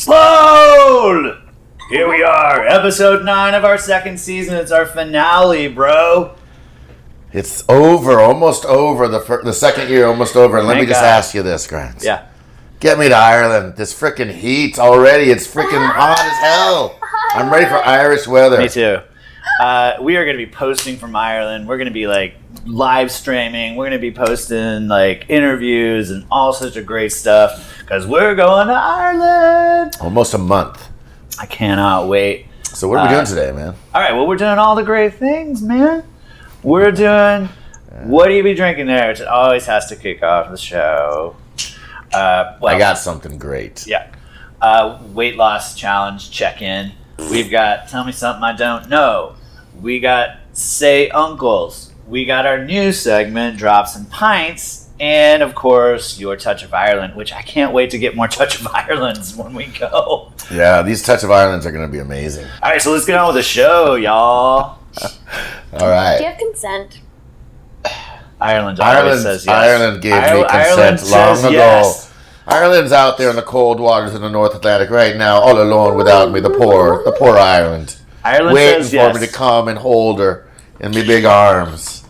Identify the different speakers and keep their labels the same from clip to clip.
Speaker 1: Sloan! Here we are, episode 9 of our second season. It's our finale, bro.
Speaker 2: It's over, almost over. The second year, almost over. And let me just ask you this, Grant.
Speaker 1: Yeah.
Speaker 2: Get me to Ireland. This freaking heat already. It's freaking hot as hell. I'm ready for Irish weather.
Speaker 1: Me too. We are going to be posting from Ireland. We're going to be like live streaming. We're going to be posting like interviews and all sorts of great stuff because we're going to Ireland.
Speaker 2: Almost a month.
Speaker 1: I cannot wait.
Speaker 2: So what are we doing today, man?
Speaker 1: All right, well, we're doing all the great things, man. We're doing What Do You Be Drinking There, which always has to kick off the show.
Speaker 2: I got something great.
Speaker 1: Yeah. Weight loss challenge check-in. We've got Tell Me Something I Don't Know. We got Say Uncles. We got our new segment, Drops and Pints. And, of course, your Touch of Ireland, which I can't wait to get more Touch of Irelands when we go.
Speaker 2: Yeah, these Touch of Irelands are going to be amazing.
Speaker 1: All right, so let's get on with the show, y'all.
Speaker 2: All right.
Speaker 3: Do you have consent?
Speaker 1: Ireland always says yes.
Speaker 2: Ireland gave me consent long ago. Yes. Ireland's out there in the cold waters of the North Atlantic right now, all alone without me, the poor Ireland.
Speaker 1: Ireland
Speaker 2: waiting
Speaker 1: says
Speaker 2: for
Speaker 1: yes.
Speaker 2: me to come and hold her in me big arms.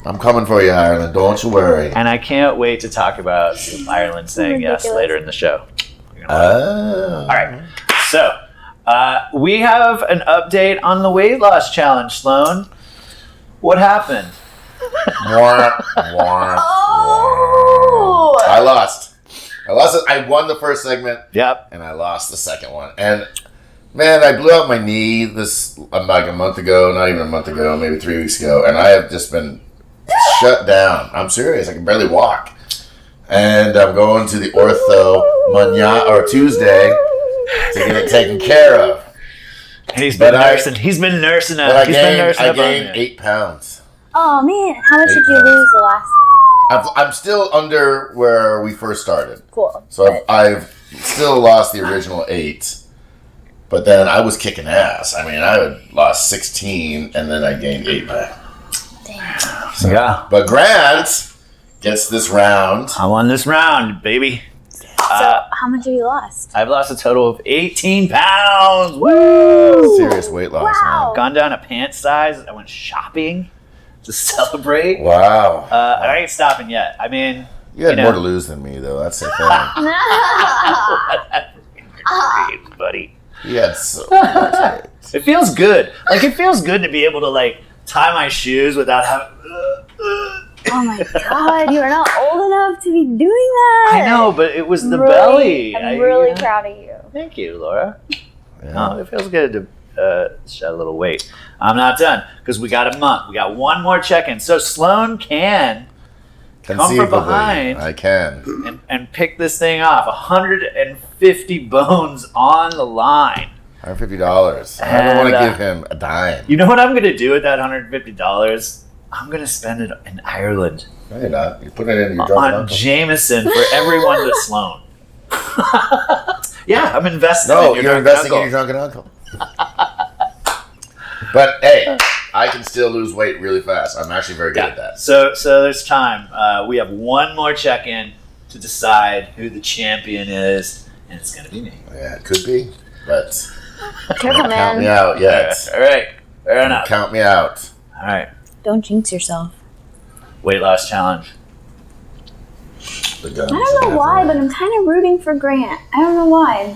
Speaker 2: I'm coming for you, Ireland. Don't you worry.
Speaker 1: And I can't wait to talk about Ireland saying yes later in the show. All right. So, we have an update on the weight loss challenge, Sloan. What happened?
Speaker 2: I lost it. I won the first segment.
Speaker 1: Yep.
Speaker 2: And I lost the second one. And man, I blew out my knee like a month ago, not even a month ago, maybe 3 weeks ago, and I have just been shut down. I'm serious. I can barely walk. And I'm going to the ortho Tuesday to get it taken care of.
Speaker 1: And he's been nursing. He's been nursing up.
Speaker 2: I gained 8 pounds.
Speaker 3: Oh man, how much did you lose the last time?
Speaker 2: I'm still under where we first started.
Speaker 3: Cool.
Speaker 2: So I've still lost the original 8. But then I was kicking ass. I mean, I had lost 16 and then I gained 8 back.
Speaker 3: Damn.
Speaker 2: So,
Speaker 1: yeah.
Speaker 2: But Grant gets this round.
Speaker 1: I won this round, baby.
Speaker 3: So how much have you lost?
Speaker 1: I've lost a total of 18 pounds. Woo!
Speaker 2: Serious weight loss,
Speaker 3: Wow.
Speaker 2: man.
Speaker 1: Gone down a pant size. I went shopping to celebrate.
Speaker 2: Wow.
Speaker 1: I ain't stopping yet. I mean,
Speaker 2: You had more to lose than me, though. That's the thing.
Speaker 1: Great, buddy.
Speaker 2: You had so much.
Speaker 1: It feels good. Like, it feels good to be able to, like, tie my shoes without having...
Speaker 3: Oh my god, you are not old enough to be doing that.
Speaker 1: I know, but it was the
Speaker 3: Really,
Speaker 1: belly.
Speaker 3: I'm really proud of you.
Speaker 1: Thank you, Laura.
Speaker 2: Yeah.
Speaker 1: No, it feels good to shed a little weight. I'm not done, because we got a month. We got one more check-in. So Sloan can come from
Speaker 2: Conceivably,
Speaker 1: behind
Speaker 2: I can.
Speaker 1: and pick this thing off. 150 bones on the line.
Speaker 2: $150. I don't want to give him a dime.
Speaker 1: You know what I'm going to do with that $150? I'm going to spend it in Ireland.
Speaker 2: No, you're not. You're putting it in your drunken
Speaker 1: On
Speaker 2: uncle.
Speaker 1: Jameson for everyone but Sloan. Yeah, I'm investing in
Speaker 2: No,
Speaker 1: your
Speaker 2: you're
Speaker 1: drunken
Speaker 2: investing
Speaker 1: uncle.
Speaker 2: in your drunken uncle. But hey, I can still lose weight really fast. I'm actually very good at that.
Speaker 1: So there's time. We have one more check-in to decide who the champion is, and it's going to be me.
Speaker 2: Yeah, it could be, but
Speaker 3: Careful,
Speaker 2: count
Speaker 3: man.
Speaker 2: me out yet.
Speaker 1: All right. Fair enough.
Speaker 2: Count me out.
Speaker 1: All right.
Speaker 3: Don't jinx yourself.
Speaker 1: Weight loss challenge.
Speaker 2: The guns
Speaker 3: I don't know why, but I'm kind of rooting for Grant. I don't know why.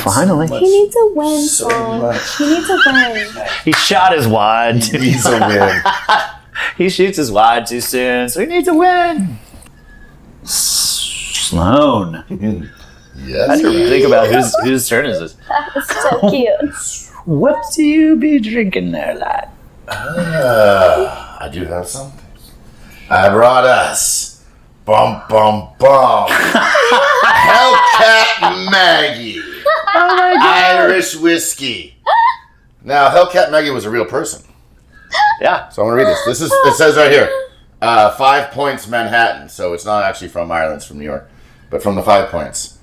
Speaker 1: Finally.
Speaker 3: He needs a win,
Speaker 2: So
Speaker 3: Sloan.
Speaker 2: much.
Speaker 3: He needs a win.
Speaker 1: He shot his wad.
Speaker 2: He needs a win.
Speaker 1: He shoots his wad too soon, so he needs a win. Sloan. I
Speaker 2: Yes.
Speaker 1: had to think about whose turn is this.
Speaker 3: That was so cute.
Speaker 1: What do you be drinking there, lad?
Speaker 2: I do have something. I brought us bum Hellcat Maggie.
Speaker 1: Oh my
Speaker 2: Irish whiskey. Now, Hellcat Maggie was a real person.
Speaker 1: Yeah.
Speaker 2: So I'm going to read this. It says right here, 5 Points, Manhattan. So it's not actually from Ireland, it's from New York, but from the 5 Points.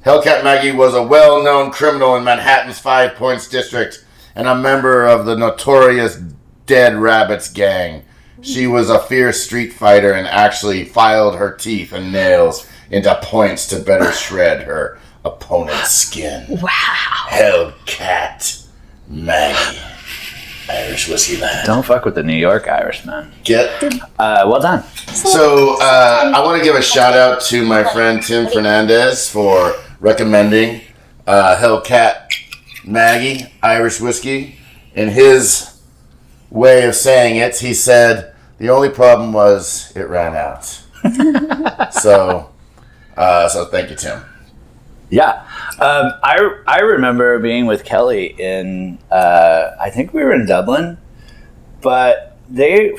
Speaker 2: Hellcat Maggie was a well-known criminal in Manhattan's 5 Points district and a member of the notorious Dead Rabbits gang. She was a fierce street fighter and actually filed her teeth and nails into points to better shred her opponent's skin.
Speaker 3: Wow.
Speaker 2: Hellcat Maggie. Irish whiskey lad.
Speaker 1: Don't fuck with the New York Irishman. Well done.
Speaker 2: So I want to give a shout out to my friend Tim Fernandez for recommending Hellcat Maggie Irish whiskey. In his way of saying it, he said the only problem was it ran out. So thank you, Tim.
Speaker 1: Yeah. I remember being with Kelly in, I think we were in Dublin, but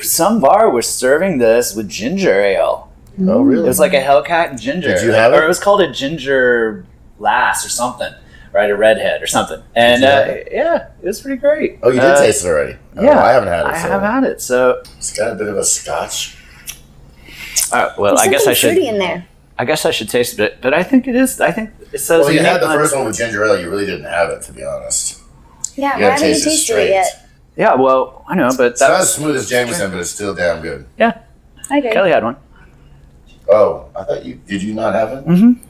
Speaker 1: some bar was serving this with ginger ale.
Speaker 2: Oh, really?
Speaker 1: It was like a Hellcat ginger.
Speaker 2: Did you have it?
Speaker 1: Or it was called a ginger lass or something, right? A redhead or something. And yeah, it was pretty great.
Speaker 2: Oh, you did taste it already?
Speaker 1: Yeah.
Speaker 2: Oh, I haven't had it.
Speaker 1: I have had it, so.
Speaker 2: It's got a bit of a scotch.
Speaker 1: Well, I guess I should.
Speaker 3: Fruity in there.
Speaker 1: I guess I should taste it, but I think it is. I think it says.
Speaker 2: Well, you had the first one with ginger ale. You really didn't have it, to be honest.
Speaker 3: Yeah,
Speaker 2: You
Speaker 3: why
Speaker 2: gotta
Speaker 3: haven't you
Speaker 2: taste it
Speaker 3: tasted
Speaker 2: straight.
Speaker 3: it yet?
Speaker 1: Yeah, well, I know, but
Speaker 2: It's not as smooth as Jameson, but it's still damn good.
Speaker 1: yeah.
Speaker 3: I agree.
Speaker 1: Kelly had one.
Speaker 2: Oh, I thought did you not have it?
Speaker 1: Mm-hmm.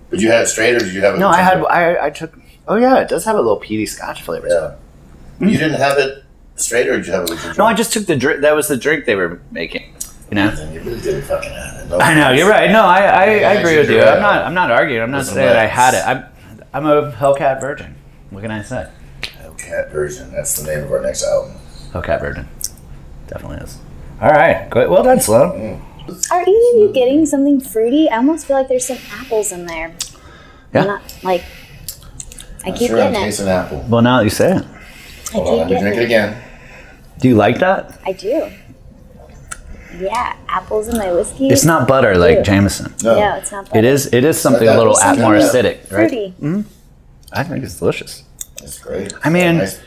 Speaker 2: But you had it straight, or did you have it?
Speaker 1: No,
Speaker 2: with
Speaker 1: I had.
Speaker 2: ginger?
Speaker 1: I took. Oh yeah, it does have a little peaty Scotch flavor.
Speaker 2: Yeah. You didn't have it straight, or did you have it with ginger?
Speaker 1: No, I just took the drink. That was the drink they were making. You know.
Speaker 2: Then you really didn't fucking have it. No
Speaker 1: I know, you're right. No, I agree with you.
Speaker 2: ginger ale.
Speaker 1: I'm not arguing. I'm not
Speaker 2: Listen,
Speaker 1: saying I
Speaker 2: Lex.
Speaker 1: had it. I'm a Hellcat virgin. What can I say?
Speaker 2: Hellcat version. That's the name of our next album.
Speaker 1: Hellcat virgin. Definitely is. All right. Great. Well done, Sloan.
Speaker 3: Are either of you getting something fruity? I almost feel like there's some apples in there.
Speaker 1: Yeah.
Speaker 3: I'm not, like, I keep
Speaker 2: Sure, I'm
Speaker 3: getting it.
Speaker 2: tasting apple.
Speaker 1: Well, now that you say it.
Speaker 2: Hold on, let me drink it again.
Speaker 1: Do you like that?
Speaker 3: I do. Yeah, apples in my whiskey.
Speaker 1: It's not butter like
Speaker 3: Ew.
Speaker 1: Jameson.
Speaker 2: No.
Speaker 3: No, it's not.
Speaker 1: It is something
Speaker 2: that
Speaker 1: a little
Speaker 2: something
Speaker 1: more
Speaker 2: that
Speaker 1: acidic, right?
Speaker 3: Fruity.
Speaker 1: I think it's delicious.
Speaker 2: It's great.
Speaker 1: I mean-
Speaker 2: Nice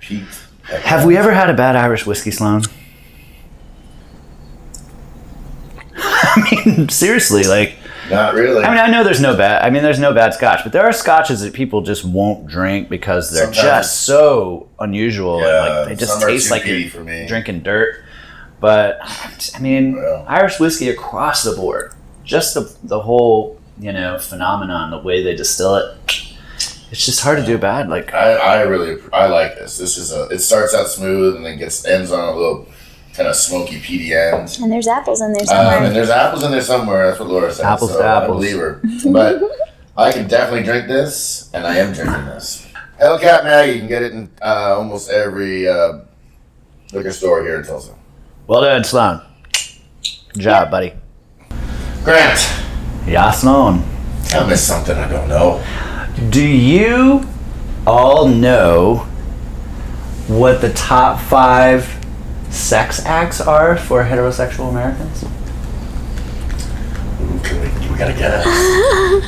Speaker 2: peat.
Speaker 1: Have we ever had a bad Irish whiskey, Sloan? I mean, seriously, like,
Speaker 2: Not really.
Speaker 1: I mean, I know there's no bad Scotch, but there are Scotches that people just won't drink because they're
Speaker 2: Sometimes.
Speaker 1: just so unusual and like they just
Speaker 2: some are
Speaker 1: taste
Speaker 2: too
Speaker 1: like
Speaker 2: peaty
Speaker 1: you're
Speaker 2: for me.
Speaker 1: drinking dirt. But I mean,
Speaker 2: Well.
Speaker 1: Irish whiskey across the board, just the whole phenomenon, the way they distill it, it's just hard to do bad. Like
Speaker 2: I like this. This is it starts out smooth and then ends on a little kind of smoky peaty end.
Speaker 3: And there's apples in there somewhere.
Speaker 2: And there's apples in there somewhere. That's what Laura said.
Speaker 1: Apples
Speaker 2: so
Speaker 1: to
Speaker 2: I
Speaker 1: apples.
Speaker 2: believe her. But I can definitely drink this, and I am drinking this. Hellcat Maggie, you can get it in almost every liquor store here in Tulsa.
Speaker 1: well done, Sloan. Good job, buddy.
Speaker 2: Grant,
Speaker 1: Yeah, Sloan.
Speaker 2: tell me something I don't know.
Speaker 1: Do you all know what the top 5 sex acts are for heterosexual Americans?
Speaker 2: Ooh, we gotta guess.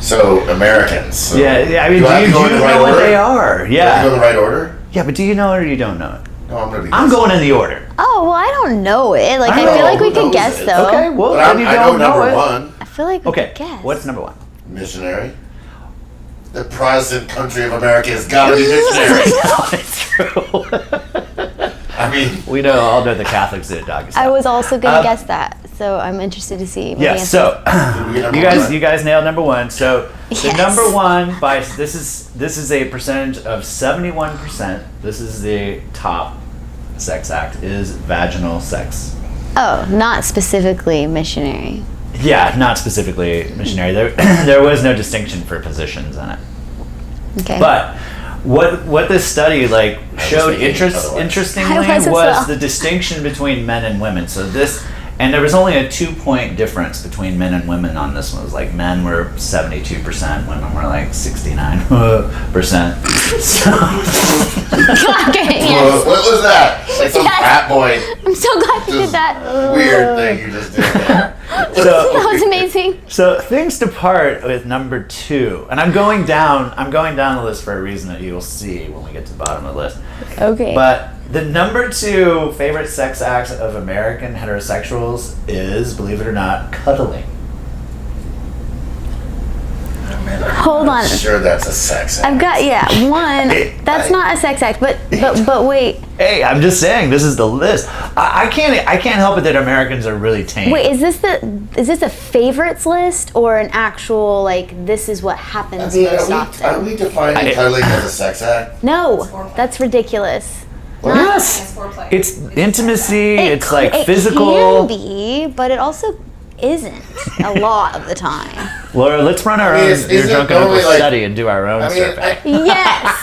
Speaker 2: So Americans. So
Speaker 1: Yeah, I mean,
Speaker 2: do I
Speaker 1: do
Speaker 2: have to go in
Speaker 1: you
Speaker 2: the right
Speaker 1: know what
Speaker 2: order?
Speaker 1: they are?
Speaker 2: Do I have to go
Speaker 1: Yeah.
Speaker 2: in the right order?
Speaker 1: Yeah, but do you know it or you don't know it?
Speaker 2: No, I'm gonna be.
Speaker 1: I'm going in the order.
Speaker 3: Oh, well, I don't know it. Like,
Speaker 1: I
Speaker 3: I
Speaker 1: know.
Speaker 3: feel like we
Speaker 2: Who
Speaker 3: could
Speaker 2: knows
Speaker 3: guess,
Speaker 2: it?
Speaker 3: though.
Speaker 1: Okay, well,
Speaker 2: But
Speaker 1: then you
Speaker 2: I know
Speaker 1: don't know
Speaker 2: number
Speaker 1: it.
Speaker 2: one,
Speaker 3: I feel like we
Speaker 1: Okay,
Speaker 3: could guess.
Speaker 1: what's number 1?
Speaker 2: missionary. The Protestant country of America has got to be missionary.
Speaker 1: It's true.
Speaker 2: I mean,
Speaker 1: We all know the Catholics did doggy
Speaker 3: I
Speaker 1: style.
Speaker 3: was also going to guess that, so I'm interested to see what the
Speaker 1: Yeah,
Speaker 3: answer
Speaker 1: so you guys nailed number 1. So the
Speaker 3: Yes.
Speaker 1: number 1 by this is a percentage of 71%. This is the top sex act is vaginal sex.
Speaker 3: Oh, not specifically missionary.
Speaker 1: Yeah, not specifically missionary. There was no distinction for positions in it.
Speaker 3: Okay.
Speaker 1: But what this study showed
Speaker 2: thinking otherwise.
Speaker 1: interestingly
Speaker 3: I was as
Speaker 1: was
Speaker 3: well.
Speaker 1: the distinction between men and women. So and there was only a 2-point difference between men and women on this one. It was like men were 72%, women were like 69%. So,
Speaker 3: Okay, yes.
Speaker 2: what was that? Like some
Speaker 3: Yes.
Speaker 2: frat boy
Speaker 3: I'm so glad you did that.
Speaker 2: weird thing you just did there.
Speaker 1: so
Speaker 3: That was amazing.
Speaker 1: So things to part with number 2, and I'm going down the list for a reason that you will see when we get to the bottom of the list.
Speaker 3: Okay.
Speaker 1: But the number 2 favorite sex act of American heterosexuals is, believe it or not, cuddling.
Speaker 3: Hold on.
Speaker 2: I'm sure that's a sex act.
Speaker 3: I've got one. That's not a sex act, but wait.
Speaker 1: Hey, I'm just saying this is the list. I can't help it that Americans are really tame.
Speaker 3: Wait, is this a favorites list or an actual like this is what happens most often?
Speaker 2: Are we defining cuddling as a sex act?
Speaker 3: No, that's ridiculous.
Speaker 1: Yes, it's intimacy. It's like
Speaker 3: It
Speaker 1: physical.
Speaker 3: can be, but it also isn't a lot of the time.
Speaker 1: Laura, let's run our own Your Drunken Uncle study and do our own survey.
Speaker 3: Yes.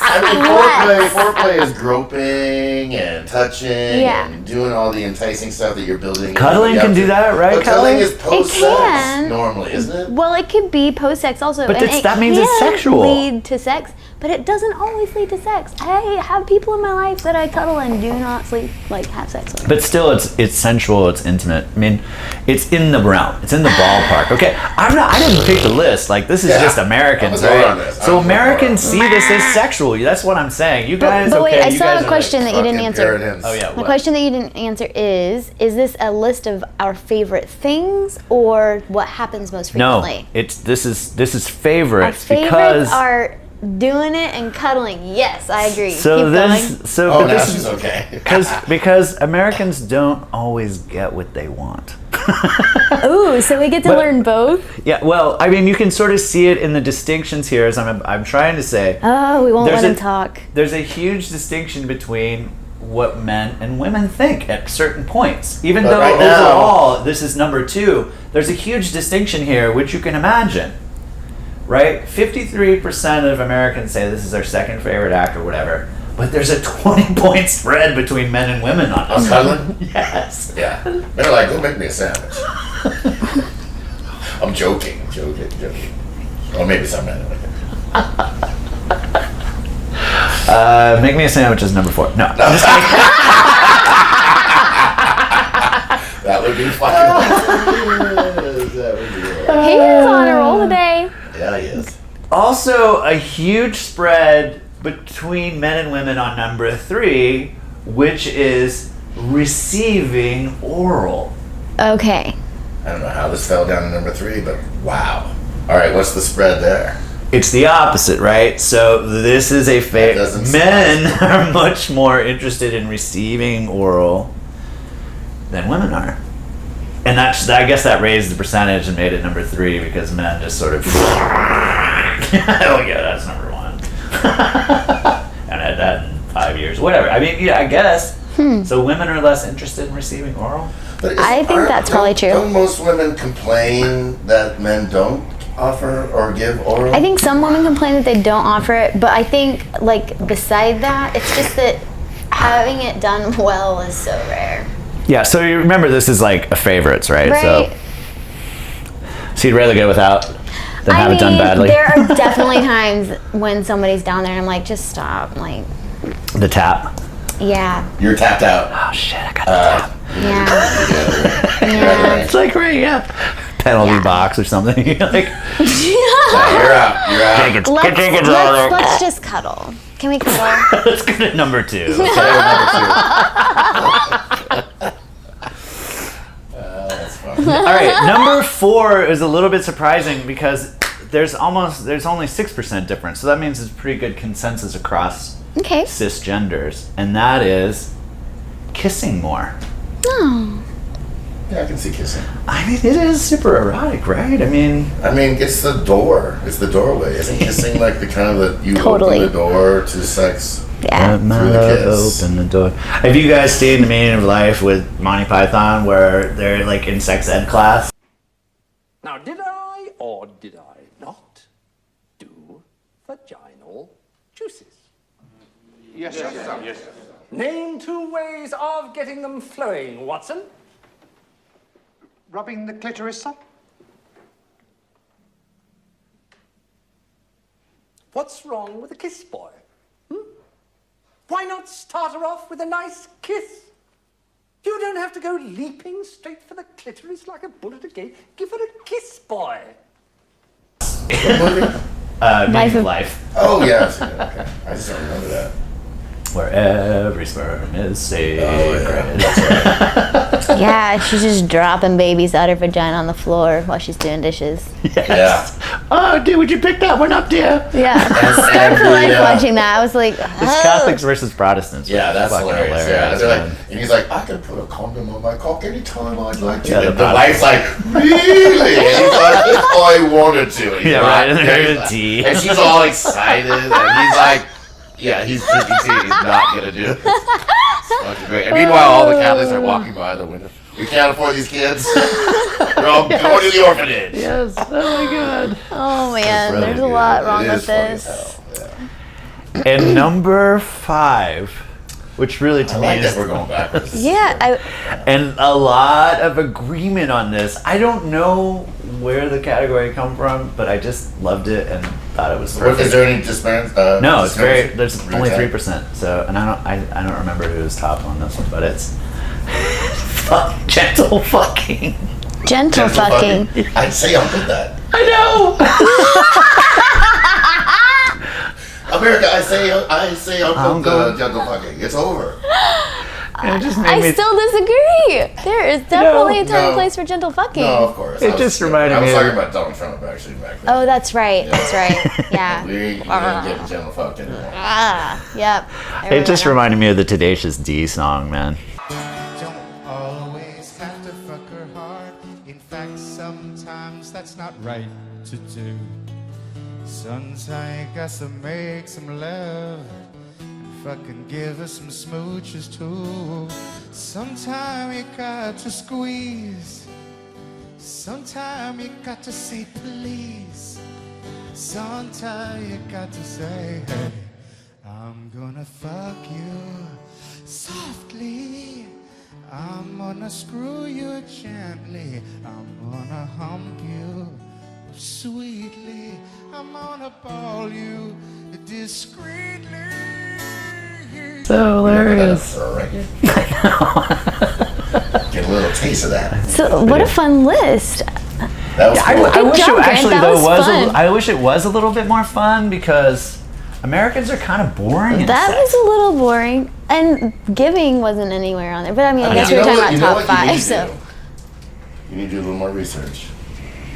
Speaker 2: Foreplay is groping and touching and doing all the enticing stuff that you're building.
Speaker 1: Cuddling can do that, right?
Speaker 2: But cuddling is post-sex
Speaker 3: It
Speaker 2: normally, isn't it?
Speaker 3: Well, it could be post-sex also.
Speaker 1: But
Speaker 3: and
Speaker 1: that means it's sexual.
Speaker 3: Lead to sex, but it doesn't always lead to sex. I have people in my life that I cuddle and do not have sex with.
Speaker 1: But still, it's sensual. It's intimate. I mean, it's in the realm. It's in the ballpark. Okay, I didn't pick the list. Like this is just Americans, right? So Americans see this as sexual. That's what I'm saying. You guys,
Speaker 3: but wait, I
Speaker 1: you
Speaker 3: still
Speaker 1: guys
Speaker 3: have a question that you didn't answer.
Speaker 1: Oh yeah.
Speaker 3: My question that you didn't answer is this a list of our favorite things or what happens most frequently?
Speaker 1: No, this is favorites
Speaker 3: Our
Speaker 1: because
Speaker 3: favorites are doing it and cuddling. Yes, I agree.
Speaker 1: So
Speaker 2: this is okay.
Speaker 1: because Americans don't always get what they want.
Speaker 3: Ooh, so we get to learn both?
Speaker 1: Yeah, well, I mean, you can sort of see it in the distinctions here, as I'm trying to say.
Speaker 3: Oh, we won't let him talk.
Speaker 1: There's a huge distinction between what men and women think at certain points. Even though overall this is number 2, there's a huge distinction here, which you can imagine. Right? 53% of Americans say this is their second favorite act or whatever. But there's a 20-point spread between men and women on this.
Speaker 2: Cuddling?
Speaker 1: Yes.
Speaker 2: Yeah. They're like, go make me a sandwich. I'm joking. Or maybe some men like it.
Speaker 1: Make me a sandwich is number 4. No. I'm just kidding.
Speaker 2: That would be fun.
Speaker 3: He is on a roll today.
Speaker 2: Yeah, he is.
Speaker 1: Also, a huge spread between men and women on number 3, which is receiving oral.
Speaker 3: Okay.
Speaker 2: I don't know how this fell down to number 3, but wow. All right, what's the spread there?
Speaker 1: It's the opposite, right? So this is a men are much more interested in receiving oral than women are. And I guess that raised the percentage and made it number 3 because men just sort of oh yeah, that's number 1. And had that in 5 years. Whatever. I mean, yeah, I guess. So women are less interested in receiving oral?
Speaker 3: I think that's probably true.
Speaker 2: Don't most women complain that men don't offer or give oral?
Speaker 3: I think some women complain that they don't offer it, but I think, like, beside that, it's just that having it done well is so rare.
Speaker 1: Yeah, so you remember this is like a favorites, right?
Speaker 3: Right.
Speaker 1: So you'd rather go without than have it done badly?
Speaker 3: There are definitely times when somebody's down there and I'm like, just stop. Like,
Speaker 1: the tap.
Speaker 3: Yeah.
Speaker 2: You're tapped out.
Speaker 1: Oh shit, I got the tap.
Speaker 3: Yeah. Yeah.
Speaker 1: It's like penalty box or something. You're like,
Speaker 2: you're out.
Speaker 3: Let's just cuddle. Can we cuddle?
Speaker 1: Let's go to number 2. Okay,
Speaker 2: That's fun.
Speaker 1: All right, number 4 is a little bit surprising because there's only 6% difference. So that means it's pretty good consensus across cisgenders, and that is kissing more.
Speaker 3: No.
Speaker 2: Yeah, I can see kissing.
Speaker 1: I mean, it is super erotic, right? I mean,
Speaker 2: it's the door. It's the doorway. Isn't kissing like the kind of that you
Speaker 3: Totally.
Speaker 2: open the door to sex?
Speaker 3: Yeah.
Speaker 1: my love, open the door. Have you guys seen The Meaning of Life with Monty Python where they're like in sex ed class?
Speaker 4: Now, did I or did I not do vaginal juices?
Speaker 5: Yes, sir. Yes, sir.
Speaker 4: Name 2 ways of getting them flowing, Watson.
Speaker 5: Rubbing the clitoris, sir?
Speaker 4: What's wrong with a kiss, boy? Why not start her off with a nice kiss? You don't have to go leaping straight for the clitoris like a bullet again. Give her a kiss, boy.
Speaker 1: Meaning of Life.
Speaker 2: Oh, yeah. Okay. I just don't remember that.
Speaker 1: Where every sperm is sacred.
Speaker 3: Yeah, she's just dropping babies out her vagina on the floor while she's doing dishes.
Speaker 1: Yes.
Speaker 2: Yeah.
Speaker 1: Oh, dude, would you pick that one up, dear?
Speaker 3: Yeah. Scarred for life watching that. I was like,
Speaker 1: It's Catholics versus Protestants.
Speaker 2: Yeah, that's
Speaker 1: Fucking
Speaker 2: hilarious. Yeah, they're
Speaker 1: man.
Speaker 2: like, and he's like, I can put a condom on my cock anytime I'd like to.
Speaker 1: Yeah,
Speaker 2: And
Speaker 1: the
Speaker 2: the wife's like, really? And he's like, if I wanted to. And he's
Speaker 1: Yeah,
Speaker 2: like,
Speaker 1: right. And
Speaker 2: he's
Speaker 1: they're
Speaker 2: like-
Speaker 1: tea.
Speaker 2: and she's all excited, and he's like, yeah, he's drinking tea. He's not gonna do it. It's fucking great. And meanwhile, all the Catholics are walking by the window. We can't afford these kids. They're all going to the orphanage.
Speaker 1: Yes. Oh my god.
Speaker 3: oh man,
Speaker 2: Really
Speaker 3: there's a
Speaker 2: good.
Speaker 3: lot wrong
Speaker 2: It
Speaker 3: with
Speaker 2: is funny as
Speaker 3: this.
Speaker 2: hell. Yeah.
Speaker 1: And number 5, which really to
Speaker 2: I
Speaker 1: me
Speaker 2: like
Speaker 1: is,
Speaker 2: that we're going backwards.
Speaker 3: Yeah,
Speaker 1: and a lot of agreement on this. I don't know where the category come from, but I just loved it and thought it was
Speaker 2: Is
Speaker 1: perfect.
Speaker 2: there any disparity?
Speaker 1: No, it's very. There's
Speaker 2: Really
Speaker 1: only
Speaker 2: tight?
Speaker 1: 3%. So, and I don't remember who's top on this one, but it's gentle fucking.
Speaker 3: gentle fucking.
Speaker 2: I'd say I'll put that.
Speaker 1: I
Speaker 2: America, I say I'll
Speaker 1: I'm
Speaker 2: put the
Speaker 1: going-
Speaker 2: gentle fucking. It's over.
Speaker 1: know. It just made
Speaker 3: I
Speaker 1: me.
Speaker 3: still disagree. There is definitely a time
Speaker 2: no.
Speaker 3: and place for gentle fucking.
Speaker 2: No, of course.
Speaker 1: It just reminded
Speaker 2: I was
Speaker 1: me
Speaker 2: talking
Speaker 1: of-
Speaker 2: about Donald Trump actually back then.
Speaker 3: Oh, that's right. That's right. Yeah.
Speaker 2: We ain't getting gentle fucked anymore.
Speaker 3: Yep. I
Speaker 1: It just
Speaker 3: remember
Speaker 1: reminded me of the Tenacious D song, man.
Speaker 5: Don't always have to fuck her hard. In fact, sometimes that's not right to do. Sometimes you got to make some love. Fucking give us some smooches too. Sometimes you got to squeeze. Sometimes you got to say please. Sometimes you got to say, hey, I'm gonna fuck you softly. I'm gonna screw you gently. I'm gonna hump you sweetly. I'm gonna ball you discreetly.
Speaker 1: So hilarious.
Speaker 2: Get a little taste of that.
Speaker 3: So what a fun list.
Speaker 2: That was cool.
Speaker 1: I wish
Speaker 3: job,
Speaker 1: it
Speaker 3: Grant.
Speaker 1: actually
Speaker 3: That
Speaker 1: though
Speaker 3: was
Speaker 1: was.
Speaker 3: fun.
Speaker 1: I wish it was a little bit more fun because Americans are kind of boring. in
Speaker 3: That
Speaker 1: sex.
Speaker 3: was a little boring, and giving wasn't anywhere on there. But I mean, I guess we were talking about top 5. So
Speaker 2: You need to do a little more research.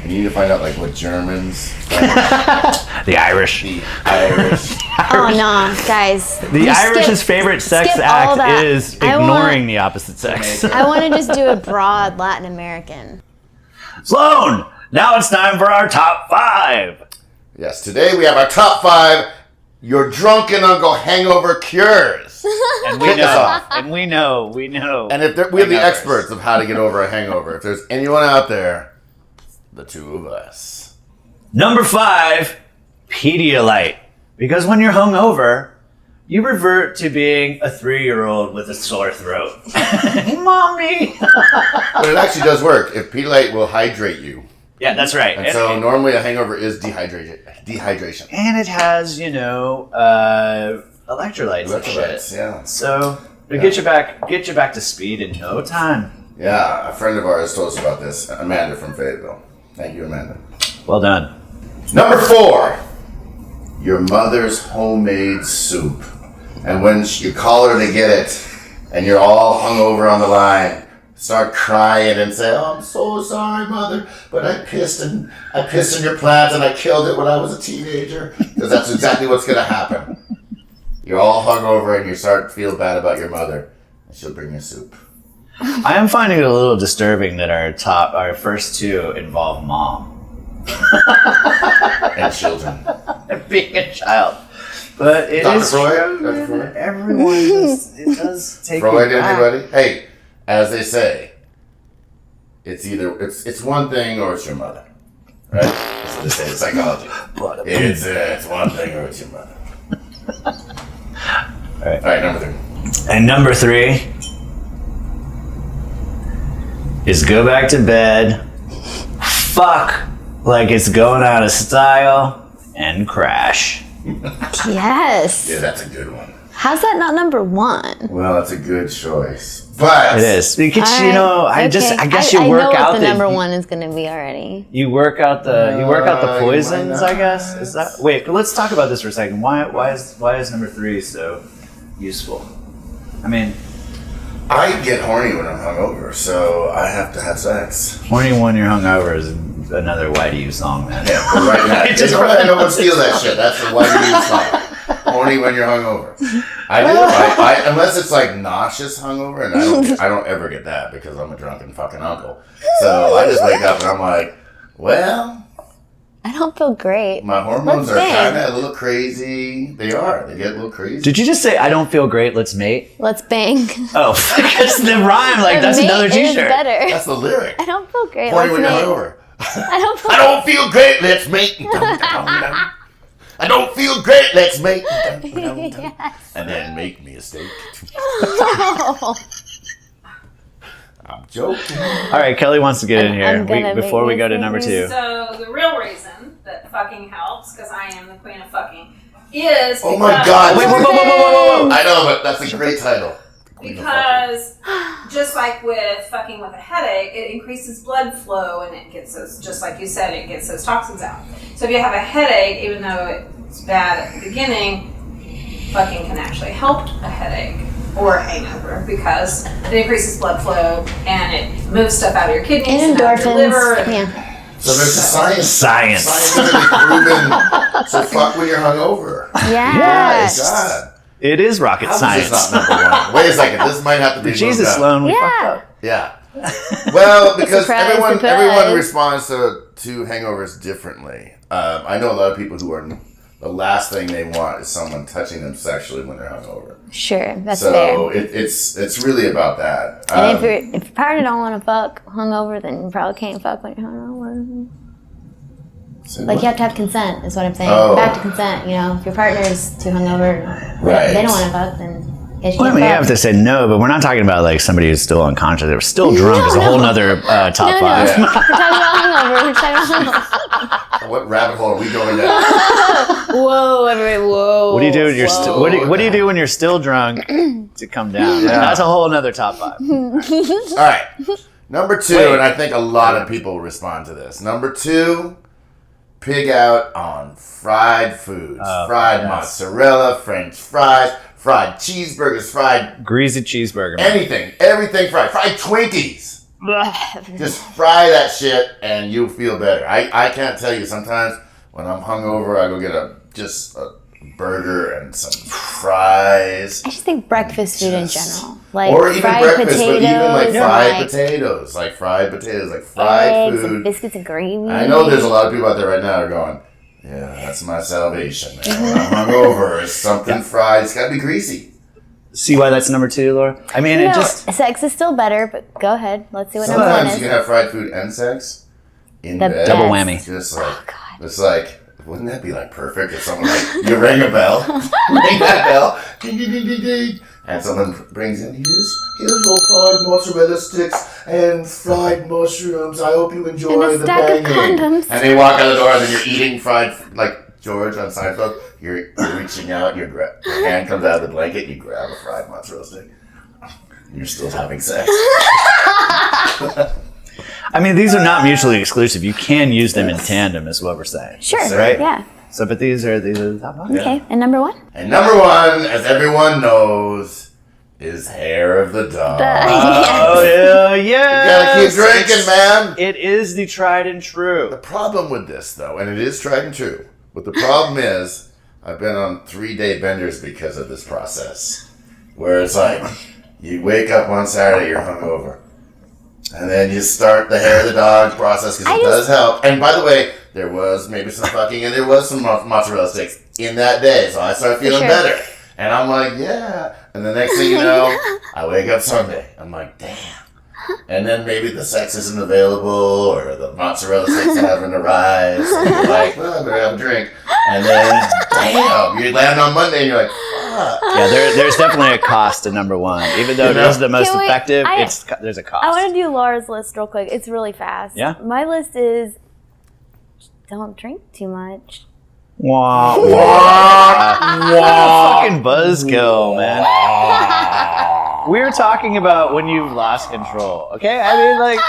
Speaker 2: And you need to find out like what Germans,
Speaker 1: the Irish.
Speaker 2: the Irish.
Speaker 3: oh no, guys.
Speaker 1: The
Speaker 3: You
Speaker 1: Irish's
Speaker 3: skip-
Speaker 1: favorite sex
Speaker 3: skip all that.
Speaker 1: act is
Speaker 3: I want-
Speaker 1: ignoring the opposite sex.
Speaker 3: I want to just do a broad Latin American.
Speaker 1: Sloan, now it's time for our top 5.
Speaker 2: Yes, today we have our top 5 Your Drunken Uncle Hangover Cures.
Speaker 1: And
Speaker 2: Kick us off.
Speaker 1: And we know.
Speaker 2: And if we're the Hangovers. experts of how to get over a hangover. If there's anyone out there, the two of us.
Speaker 1: Number 5, Pedialyte. Because when you're hungover, you revert to being a 3-year-old with a sore throat. Mommy!
Speaker 2: But it actually does work. If Pedialyte will hydrate you.
Speaker 1: Yeah, that's right.
Speaker 2: And so normally a hangover is dehydration.
Speaker 1: And it has, electrolytes and shit.
Speaker 2: Electrolytes, yeah.
Speaker 1: So it'll get you back to speed in no time.
Speaker 2: Yeah, a friend of ours told us about this. Amanda from Fayetteville. Thank you, Amanda.
Speaker 1: Well done.
Speaker 2: Number 4, your mother's homemade soup. And when you call her to get it, and you're all hungover on the line, start crying and say, "Oh, I'm so sorry, mother, but I pissed in your plants and I killed it when I was a teenager." Because that's exactly what's going to happen. You're all hungover and you start to feel bad about your mother, and she'll bring you soup.
Speaker 1: I am finding it a little disturbing that our first 2 involve mom.
Speaker 2: And children.
Speaker 1: Being a child. But it
Speaker 2: Dr.
Speaker 1: is
Speaker 2: Freud?
Speaker 1: true.
Speaker 2: Dr. Freud?
Speaker 1: that Everyone it does take
Speaker 2: Freud,
Speaker 1: you back.
Speaker 2: anybody? Hey, as they say, it's either it's one thing or it's your mother, right? That's what they say in psychology. It's one thing or it's your mother. All right, number 3.
Speaker 1: And number 3 is go back to bed, fuck like it's going out of style, and crash.
Speaker 3: Yes.
Speaker 2: Yeah, that's a good one.
Speaker 3: How's that not number 1?
Speaker 2: Well, that's a good choice, but
Speaker 1: It is because I
Speaker 3: Okay.
Speaker 1: guess you
Speaker 3: I
Speaker 1: work
Speaker 3: know
Speaker 1: out
Speaker 3: what the number 1 is going to be already.
Speaker 1: You work out the
Speaker 2: you
Speaker 1: poisons,
Speaker 2: might
Speaker 1: I guess. Is that wait? Let's talk about this for a second. Why is number 3 so useful? I mean,
Speaker 2: I get horny when I'm hungover, so I have to have sex.
Speaker 1: horny when you're hungover is another Why Do You song, man.
Speaker 2: Yeah, but right now,
Speaker 1: Just
Speaker 2: don't let no one steal that shit. That's the Why Do You song. Horny when you're hungover. I do. I unless it's like nauseous hungover, and I don't ever get that because I'm a drunken fucking uncle. So I just wake up and I'm like, well,
Speaker 3: I don't feel great.
Speaker 2: my hormones
Speaker 3: Let's
Speaker 2: are
Speaker 3: bang.
Speaker 2: kind of a little crazy. They are. They get a little crazy.
Speaker 1: Did you just say, I don't feel great, let's mate?
Speaker 3: Let's bang.
Speaker 1: Oh, because the rhyme, like, that's
Speaker 3: Mate
Speaker 1: another
Speaker 3: is
Speaker 1: t-shirt.
Speaker 3: better.
Speaker 2: That's the lyric.
Speaker 3: I don't feel great.
Speaker 2: Horny
Speaker 3: Let's
Speaker 2: when you're
Speaker 3: mate.
Speaker 2: hungover.
Speaker 3: I don't feel
Speaker 2: I don't feel great. Let's mate. Dum, dum, dum. I don't feel great. Let's mate. Dum, dum, dum.
Speaker 3: Yes.
Speaker 2: And then make me a steak. I'm joking.
Speaker 1: All right, Kelly wants to get in here
Speaker 3: I'm gonna
Speaker 1: before we
Speaker 3: make
Speaker 1: go to
Speaker 3: this
Speaker 1: number
Speaker 3: movie.
Speaker 1: 2.
Speaker 6: So the real reason that fucking helps, because I am the queen of fucking, is
Speaker 2: Oh my
Speaker 6: because-
Speaker 2: God.
Speaker 1: Wait, whoa.
Speaker 2: I know, but that's a great title.
Speaker 6: Because just like with fucking with a headache, it increases blood flow and it gets those, just like you said, it gets those toxins out. So if you have a headache, even though it's bad at the beginning, fucking can actually help a headache or a hangover because it increases blood flow and it moves stuff out of your kidneys
Speaker 3: And
Speaker 6: out of your liver.
Speaker 3: endorphins.
Speaker 6: And
Speaker 3: Yeah.
Speaker 2: So there's a science.
Speaker 1: Science.
Speaker 2: Scientifically proven. So fuck when you're hungover.
Speaker 3: Yes.
Speaker 2: God.
Speaker 1: It is rocket
Speaker 2: How is
Speaker 1: science.
Speaker 2: this not number one? Wait a second. This might have to be
Speaker 1: Jesus,
Speaker 2: moved up.
Speaker 1: Sloan, we fucked
Speaker 3: Yeah.
Speaker 1: up.
Speaker 2: Yeah. Well, because
Speaker 3: Surprise,
Speaker 2: everyone
Speaker 3: surprise.
Speaker 2: responds to hangovers differently. I know a lot of people who are the last thing they want is someone touching them sexually when they're hungover.
Speaker 3: Sure, that's
Speaker 2: So
Speaker 3: fair.
Speaker 2: it's really about that.
Speaker 3: And if your partner don't want to fuck hungover, then you probably can't fuck when you're hungover. Like you have to have consent, is what I'm saying.
Speaker 2: Oh.
Speaker 3: Back to consent. You know, if your partner is too hungover,
Speaker 2: Right.
Speaker 3: they don't want to fuck, then you guys
Speaker 1: Well, I
Speaker 3: can't
Speaker 1: mean, you
Speaker 3: fuck.
Speaker 1: have to say no, but we're not talking about like somebody who's still unconscious. They're still drunk. Is a whole nother top
Speaker 3: No,
Speaker 1: 5.
Speaker 2: Yeah.
Speaker 3: we're talking about hungover. We're talking about hungover.
Speaker 2: What rabbit hole are we going down?
Speaker 3: Whoa, everybody! Whoa.
Speaker 1: What do you do when you're
Speaker 3: Whoa.
Speaker 1: still? What do you do when you're still drunk to come down?
Speaker 2: Yeah.
Speaker 1: That's a whole other top 5.
Speaker 2: All right. Number 2,
Speaker 1: Wait.
Speaker 2: and I think a lot of people respond to this. Number 2, pig out on fried foods. Fried
Speaker 1: yes.
Speaker 2: mozzarella, French fries, fried cheeseburgers, fried
Speaker 1: Greasy cheeseburger. Man.
Speaker 2: anything. Everything fried. Fried Twinkies. Just fry that shit and you'll feel better. I can't tell you, sometimes when I'm hungover, I go get a burger and some fries.
Speaker 3: I just think breakfast food in general, like
Speaker 2: Or even
Speaker 3: fried
Speaker 2: breakfast,
Speaker 3: potatoes,
Speaker 2: but even like fried
Speaker 3: like
Speaker 2: potatoes. Like fried potatoes, like fried
Speaker 3: eggs
Speaker 2: food.
Speaker 3: and biscuits and gravy.
Speaker 2: I know there's a lot of people out there right now who are going, yeah, that's my salvation, man. When I'm hungover, it's something fried. It's got to be greasy.
Speaker 1: See why that's number 2, Laura? I mean,
Speaker 3: No,
Speaker 1: it just.
Speaker 3: sex is still better, but go ahead. Let's see what number
Speaker 2: Sometimes
Speaker 3: one
Speaker 2: you
Speaker 3: is.
Speaker 2: can have fried food and sex in
Speaker 3: The
Speaker 2: bed.
Speaker 1: Double
Speaker 3: best.
Speaker 1: whammy.
Speaker 2: Just like, it's like, wouldn't that be like perfect if someone like, you ring a bell, ring that bell, ding, ding, ding, ding, ding, and someone brings in, here's your fried mozzarella sticks and fried mushrooms. I hope you enjoy
Speaker 3: And a
Speaker 2: the
Speaker 3: stack of
Speaker 2: banging.
Speaker 3: condoms.
Speaker 2: And they walk out the door and then you're eating fried, like George on Seinfeld, you're reaching out, your hand comes out of the blanket, you grab a fried mozzarella stick. You're still having sex.
Speaker 1: I mean, these are not mutually exclusive. You can use them in tandem, is what we're saying.
Speaker 3: Sure.
Speaker 1: Right?
Speaker 3: Yeah.
Speaker 1: So, but these are the top 5.
Speaker 3: Okay. And number one?
Speaker 2: And number 1, as everyone knows, is hair of the dog.
Speaker 1: Oh yeah,
Speaker 2: You
Speaker 1: yeah.
Speaker 2: gotta keep drinking, man.
Speaker 1: It is the tried and
Speaker 2: The
Speaker 1: true.
Speaker 2: problem with this, though, and it is tried and true, but the problem is, I've been on 3-day benders because of this process, where it's like, you wake up one Saturday, you're hungover, and then you start the hair of the dog process because it does help. And by the way, there was maybe some fucking and there was some mozzarella sticks in that day, so I started feeling
Speaker 3: sure.
Speaker 2: better. And I'm like, yeah. And the next thing you know, I wake up Sunday. I'm like, damn. And then maybe the sex isn't available or the mozzarella sticks haven't arrived. So you're like, well, I better have a drink. And then, damn, you land on Monday and you're like, fuck.
Speaker 1: Yeah, there's definitely a cost to number 1. Even though it is the most
Speaker 3: Can we-
Speaker 1: effective,
Speaker 3: I-
Speaker 1: there's a cost.
Speaker 3: I want to do Laura's list real quick. It's really fast.
Speaker 1: Yeah?
Speaker 3: My list is don't drink too much.
Speaker 1: Wah, wah. Fucking buzzkill, man. We're talking about when you've lost control, okay? I mean, like,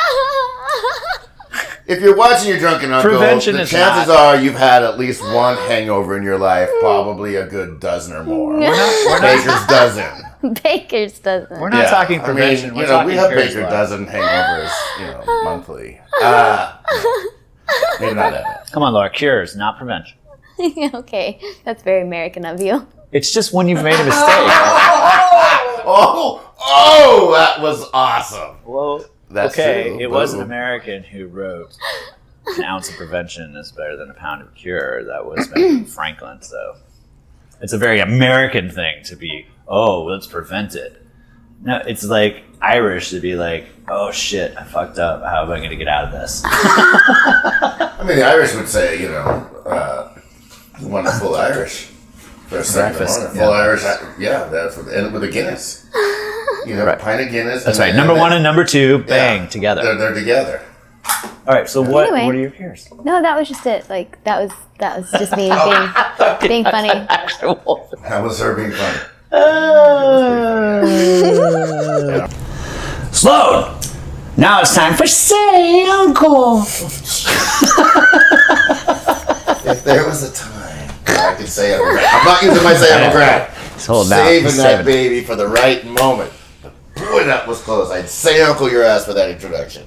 Speaker 2: If you're watching your Drunken Uncle,
Speaker 1: Prevention
Speaker 2: the
Speaker 1: is
Speaker 2: chances
Speaker 1: not-
Speaker 2: are you've had at least one hangover in your life, probably a good dozen or more. Baker's dozen.
Speaker 3: Baker's dozen.
Speaker 1: We're not talking prevention.
Speaker 2: I
Speaker 1: we're
Speaker 2: mean,
Speaker 1: talking
Speaker 2: we have
Speaker 1: cures
Speaker 2: Baker
Speaker 1: life.
Speaker 2: dozen hangovers, monthly. Maybe not that.
Speaker 1: Come on, Laura. Cures, not prevention.
Speaker 3: Okay, that's very American of you.
Speaker 1: It's just when you've made a mistake.
Speaker 2: Oh, that was awesome.
Speaker 1: Well,
Speaker 2: That's
Speaker 1: okay,
Speaker 2: true.
Speaker 1: it was an
Speaker 2: Boom.
Speaker 1: American who wrote an ounce of prevention is better than a pound of cure. That was Benjamin Franklin. So it's a very American thing to be, let's prevent it. No, it's like Irish to be like, oh shit, I fucked up. How am I going to get out of this?
Speaker 2: I mean, the Irish would say, you want a full Irish for a second
Speaker 1: Breakfast,
Speaker 2: morning.
Speaker 1: yeah.
Speaker 2: Full Irish, that's with a Guinness. You have a pint of Guinness.
Speaker 1: That's right. Number one and number two, bang, together.
Speaker 2: They're together.
Speaker 1: All right. So what
Speaker 3: Anyway.
Speaker 1: are your cures?
Speaker 3: No, that was just it. Like that was just me being funny.
Speaker 2: That was her being funny.
Speaker 1: Slow. Now it's time for Say Uncle.
Speaker 2: If there was a time I could say Uncle Grant. I'm not using my say Uncle Grant.
Speaker 1: Hold out.
Speaker 2: Saving
Speaker 1: He's
Speaker 2: that
Speaker 1: saving it.
Speaker 2: baby for the right moment. Boy, that was close. I'd say Uncle your ass for that introduction.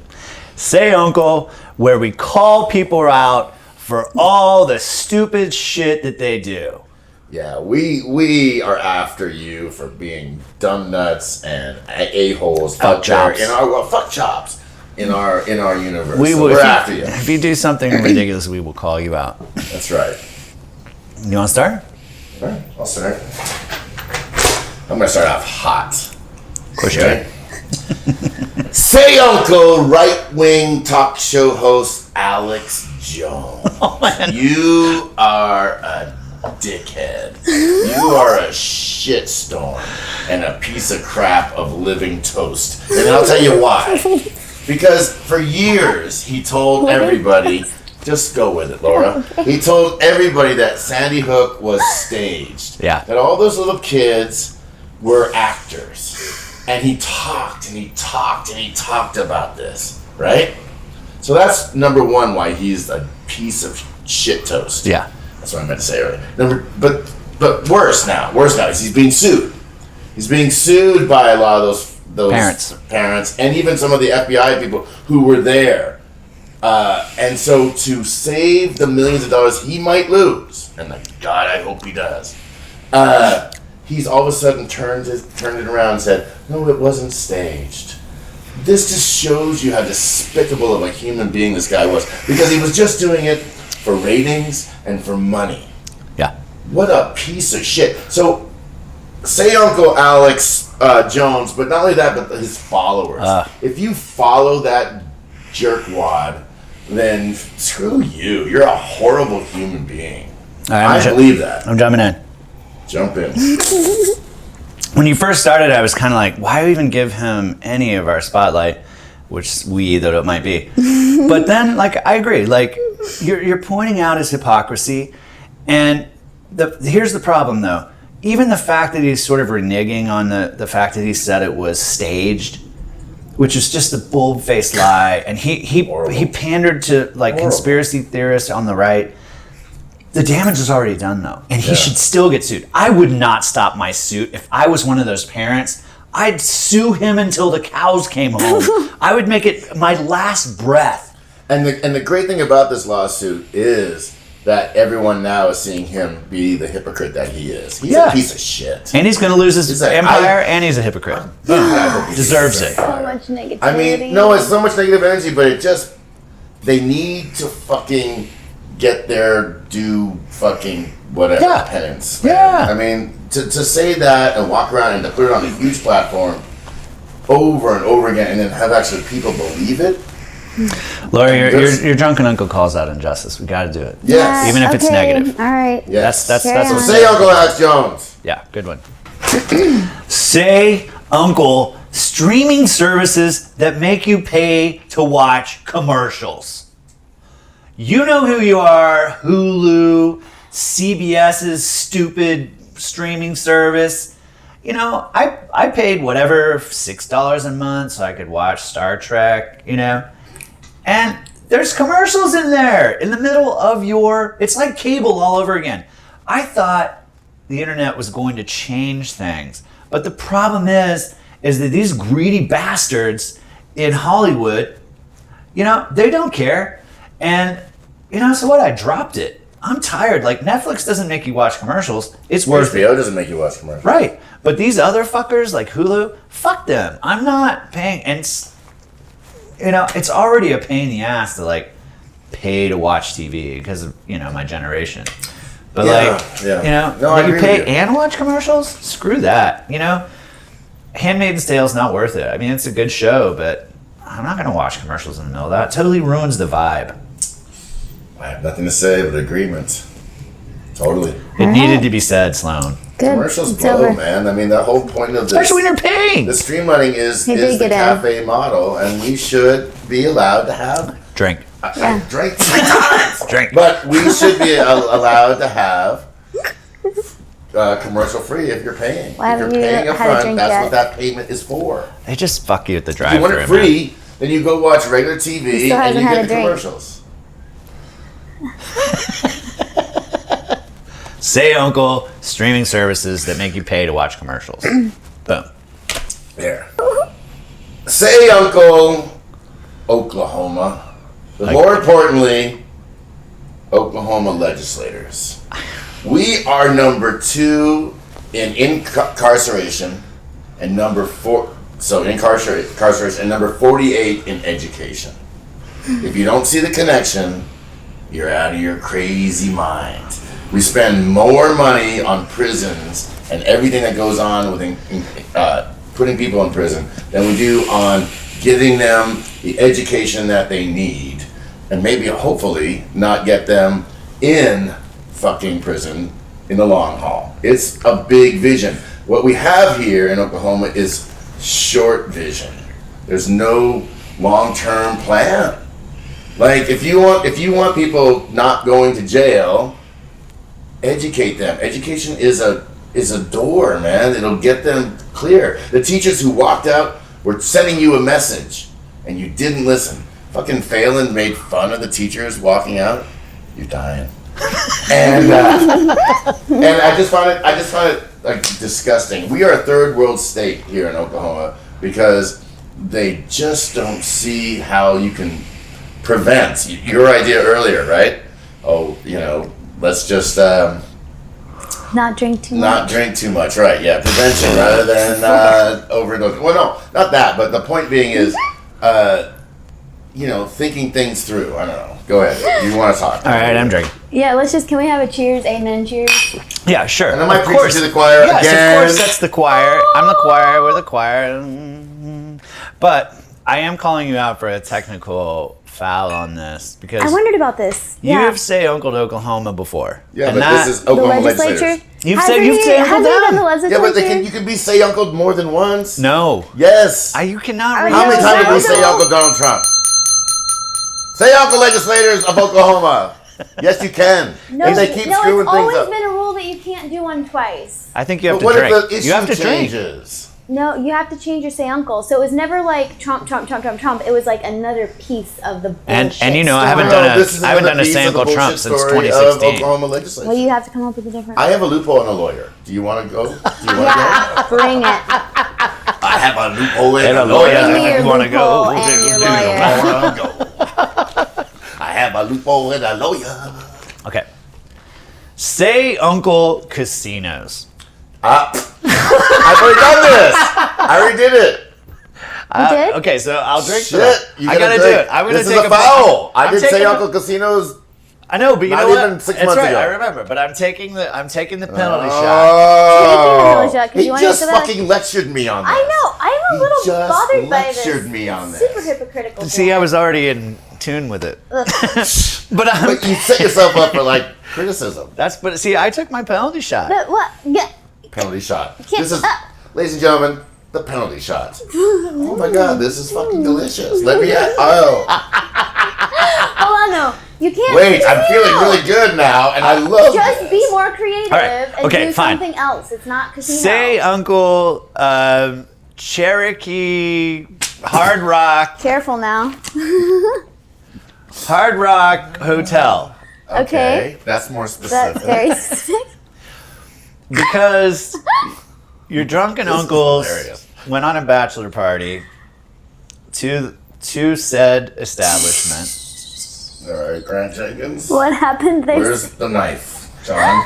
Speaker 1: Say Uncle, where we call people out for all the stupid shit that they do.
Speaker 2: Yeah, we are after you for being dumb nuts and a-holes
Speaker 1: Fuck
Speaker 2: out there
Speaker 1: chops.
Speaker 2: in our fuck chops in our universe.
Speaker 1: We
Speaker 2: So
Speaker 1: will,
Speaker 2: we're
Speaker 1: if
Speaker 2: after you.
Speaker 1: If you do something ridiculous, we will call you out.
Speaker 2: That's right.
Speaker 1: You want to start?
Speaker 2: All right, I'll start. I'm gonna start off hot.
Speaker 1: Of course you are.
Speaker 2: Say Uncle, right-wing talk show host Alex Jones.
Speaker 1: Oh, man.
Speaker 2: You are a dickhead. You are a shitstorm and a piece of crap of living toast. And I'll tell you why. Because for years he told everybody, just go with it, Laura. He told everybody that Sandy Hook was staged.
Speaker 1: Yeah.
Speaker 2: That all those little kids were actors. And he talked and he talked and he talked about this, right? So that's number one why he's a piece of shit toast.
Speaker 1: Yeah.
Speaker 2: That's what I meant to say earlier. But worse now is he's being sued. He's being sued by a lot of those parents and even some of the FBI people who were there. And so to save the millions of dollars he might lose, and God, I hope he does, he's all of a sudden turned it around and said, no, it wasn't staged. This just shows you how despicable of a human being this guy was, because he was just doing it for ratings and for money.
Speaker 1: Yeah.
Speaker 2: What a piece of shit. So, say Uncle Alex Jones, but not only that, but his followers. If you follow that jerkwad, then screw you. You're a horrible human being.
Speaker 1: All right,
Speaker 2: I believe that.
Speaker 1: I'm jumping in.
Speaker 2: Jump in.
Speaker 1: When you first started, I was kind of like, why even give him any of our spotlight? Which though it might be. But then, I agree. You're pointing out his hypocrisy. And here's the problem, though. Even the fact that he's sort of reneging on the fact that he said it was staged, which is just a bold-faced lie. And he pandered to, conspiracy theorists on the right. The damage is already done, though, and he should still get sued. I would not stop my suit if I was one of those parents. I'd sue him until the cows came home. I would make it my last breath.
Speaker 2: And the great thing about this lawsuit is that everyone now is seeing him be the hypocrite that he is. He's a piece of shit.
Speaker 1: And he's going to lose his
Speaker 2: like,
Speaker 1: empire, and he's a hypocrite. Deserves it.
Speaker 3: So much negativity.
Speaker 2: I mean, no, it's so much negative energy, but they need to fucking get their due fucking whatever penance. Man.
Speaker 1: Yeah.
Speaker 2: I mean, to say that and walk around and to put it on a huge platform over and over again and then have actually people believe it.
Speaker 1: Laura, your drunken uncle calls out injustice. We got to do it.
Speaker 2: Yes.
Speaker 1: Even if it's negative.
Speaker 3: All right.
Speaker 2: Yes.
Speaker 1: That's
Speaker 3: Carry
Speaker 1: what
Speaker 3: on.
Speaker 2: Say Uncle Alex Jones.
Speaker 1: Yeah, good one. Say Uncle, streaming services that make you pay to watch commercials. You know who you are, Hulu, CBS's stupid streaming service. You know, I paid whatever, $6 a month so I could watch Star Trek, and There's commercials in there in the middle of your. It's like cable all over again. I thought the internet was going to change things, but the problem is that these greedy bastards in Hollywood, they don't care. And so what? I dropped it. I'm tired. Like, Netflix doesn't make you watch commercials. It's worth it.
Speaker 2: HBO doesn't make you watch commercials.
Speaker 1: Right. But these other fuckers like Hulu, fuck them. I'm not paying. And it's already a pain in the ass to like pay to watch TV because of, my generation. But
Speaker 2: No, I
Speaker 1: you
Speaker 2: agree
Speaker 1: pay
Speaker 2: with you.
Speaker 1: and watch commercials? Screw that. Handmaid's Tale's not worth it. I mean, it's a good show, but I'm not going to watch commercials in the middle of that. It totally ruins the vibe.
Speaker 2: I have nothing to say but agreement. Totally.
Speaker 1: It needed to be said, Sloan.
Speaker 3: Good.
Speaker 2: Commercials
Speaker 3: It's
Speaker 2: blow,
Speaker 3: over.
Speaker 2: man. I mean, the whole point of this,
Speaker 1: Especially when you're paying.
Speaker 2: the streamlining is
Speaker 3: He did
Speaker 2: the
Speaker 3: get in.
Speaker 2: cafe model, and we should be allowed to have.
Speaker 1: Drink.
Speaker 2: I drank 3 times.
Speaker 1: Drink.
Speaker 2: But we should be allowed to have commercial free if you're paying.
Speaker 3: Why
Speaker 2: If you're
Speaker 3: haven't you
Speaker 2: paying up
Speaker 3: had a
Speaker 2: front,
Speaker 3: drink
Speaker 2: that's
Speaker 3: yet?
Speaker 2: what that payment is for.
Speaker 1: They just fuck you at the
Speaker 2: If you want
Speaker 1: drive-thru,
Speaker 2: it free, then you go watch regular TV
Speaker 3: He still
Speaker 2: and you
Speaker 3: hasn't had
Speaker 2: get
Speaker 3: a
Speaker 2: the
Speaker 3: drink.
Speaker 2: commercials.
Speaker 1: Say Uncle, streaming services that make you pay to watch commercials. Boom.
Speaker 2: There. Say Uncle, Oklahoma. But more importantly, Oklahoma legislators. We are number 2 in incarceration and number 4. So incarceration and number 48 in education. If you don't see the connection, you're out of your crazy mind. We spend more money on prisons and everything that goes on with putting people in prison than we do on giving them the education that they need, and maybe hopefully not get them in fucking prison in the long haul. It's a big vision. What we have here in Oklahoma is short vision. There's no long-term plan. Like, if you want people not going to jail, educate them. Education is a door, man. It'll get them clear. The teachers who walked out were sending you a message, and you didn't listen. Fucking Phelan made fun of the teachers walking out. You're dying. And I just find it like disgusting. We are a third world state here in Oklahoma because they just don't see how you can prevent. Your idea earlier, right? Oh, let's just
Speaker 3: Not drink too much.
Speaker 2: not drink too much, right? Yeah, prevention rather than overdose. Well, no, not that. But the point being is, thinking things through. I don't know. Go ahead. You want to talk?
Speaker 1: All right, I'm drinking.
Speaker 3: Yeah, can we have a cheers, amen, cheers?
Speaker 1: Yeah, sure.
Speaker 2: And am I
Speaker 1: Of
Speaker 2: preaching
Speaker 1: course.
Speaker 2: to the choir
Speaker 1: Yes,
Speaker 2: again?
Speaker 1: of course that's the choir. I'm the choir. We're the choir. But I am calling you out for a technical foul on this because
Speaker 3: I wondered about this.
Speaker 1: you've say Uncle to Oklahoma before.
Speaker 2: Yeah,
Speaker 1: and
Speaker 2: but
Speaker 1: that,
Speaker 2: this is
Speaker 3: The
Speaker 2: Oklahoma
Speaker 3: legislature?
Speaker 2: legislators.
Speaker 1: You've
Speaker 3: Hasn't
Speaker 1: said
Speaker 3: he
Speaker 1: Uncle
Speaker 3: done the
Speaker 1: down.
Speaker 3: legislature?
Speaker 2: Yeah, but you can be say Uncle more than once.
Speaker 1: No.
Speaker 2: Yes.
Speaker 1: You cannot
Speaker 3: I
Speaker 1: read
Speaker 2: How many
Speaker 3: No,
Speaker 2: times did we
Speaker 3: no,
Speaker 2: say
Speaker 3: no.
Speaker 2: Uncle Donald Trump? Say Uncle legislators of Oklahoma. Yes, you can.
Speaker 3: No,
Speaker 2: If they keep
Speaker 3: no,
Speaker 2: screwing
Speaker 3: it's
Speaker 2: things
Speaker 3: always
Speaker 2: up.
Speaker 3: been a rule that you can't do one twice.
Speaker 1: I think you have
Speaker 2: But what
Speaker 1: to drink.
Speaker 2: if the issue
Speaker 1: You have to drink.
Speaker 2: changes?
Speaker 3: No, you have to change your say uncle. So it was never like Trump, Trump, Trump, Trump, Trump. It was like another piece of the bullshit
Speaker 1: And I
Speaker 3: story.
Speaker 1: haven't
Speaker 2: No,
Speaker 1: done
Speaker 2: this is
Speaker 1: I haven't
Speaker 2: another
Speaker 1: done a
Speaker 2: piece
Speaker 1: say
Speaker 2: of the
Speaker 1: Uncle Trump
Speaker 2: bullshit
Speaker 1: since
Speaker 2: story
Speaker 1: 2016.
Speaker 2: Of Oklahoma legislature.
Speaker 3: Well, you have to come up with a different.
Speaker 2: I have a loophole and a lawyer. Do you want to go? Do you want to
Speaker 3: Yeah, bring it.
Speaker 2: go? I have a loophole and
Speaker 1: And
Speaker 2: a
Speaker 1: a
Speaker 2: lawyer.
Speaker 1: lawyer.
Speaker 3: Bring me your
Speaker 1: You wanna go?
Speaker 3: loophole and your
Speaker 1: Do you
Speaker 3: lawyer.
Speaker 2: I wanna go. I have a loophole and a lawyer.
Speaker 1: Okay. Say Uncle Casinos.
Speaker 2: I've already done this. I already did it.
Speaker 3: You did?
Speaker 1: Okay, so I'll drink for
Speaker 2: Shit,
Speaker 1: that.
Speaker 2: you
Speaker 1: I gotta do
Speaker 2: drink.
Speaker 1: it. I'm gonna
Speaker 2: This
Speaker 1: take
Speaker 2: is a foul. I
Speaker 1: I'm
Speaker 2: did say
Speaker 1: taking
Speaker 2: Uncle Casinos.
Speaker 1: I know, but you
Speaker 2: Not
Speaker 1: know what?
Speaker 2: even 6
Speaker 1: It's
Speaker 2: months
Speaker 1: right,
Speaker 2: ago.
Speaker 1: I remember, but I'm taking the penalty shot.
Speaker 2: Oh,
Speaker 3: Taking the penalty shot, 'cause
Speaker 2: he
Speaker 3: you wanna
Speaker 2: just
Speaker 3: go back?
Speaker 2: fucking lectured me on this.
Speaker 3: I know. I'm a
Speaker 2: He
Speaker 3: little
Speaker 2: just
Speaker 3: bothered by this.
Speaker 2: lectured me on this.
Speaker 3: Super hypocritical.
Speaker 1: See, I was already in tune with it.
Speaker 3: Ugh.
Speaker 1: But I'm
Speaker 2: But you set yourself up for like criticism.
Speaker 1: but see, I took my penalty shot.
Speaker 3: But what? Yeah.
Speaker 2: Penalty shot.
Speaker 3: Can't-
Speaker 2: This is, ladies and gentlemen, the penalty shot. Oh my god, this is fucking delicious. Let me. Oh,
Speaker 3: Hold on, no. You can't.
Speaker 2: wait, I'm
Speaker 3: casino.
Speaker 2: feeling really good now, and I love
Speaker 3: Just
Speaker 2: this.
Speaker 3: be more creative
Speaker 1: All right.
Speaker 3: and
Speaker 1: Okay,
Speaker 3: do
Speaker 1: fine.
Speaker 3: something else. It's not casino.
Speaker 1: Say Uncle Cherokee Hard Rock
Speaker 3: Careful now.
Speaker 1: Hard Rock Hotel.
Speaker 3: Okay.
Speaker 2: That's more specific.
Speaker 3: That's very specific.
Speaker 1: Because your drunken
Speaker 2: This is
Speaker 1: uncles
Speaker 2: hilarious.
Speaker 1: went on a bachelor party to said establishment.
Speaker 2: All right, Grant Jenkins.
Speaker 3: What happened there?
Speaker 2: Where's the knife, John?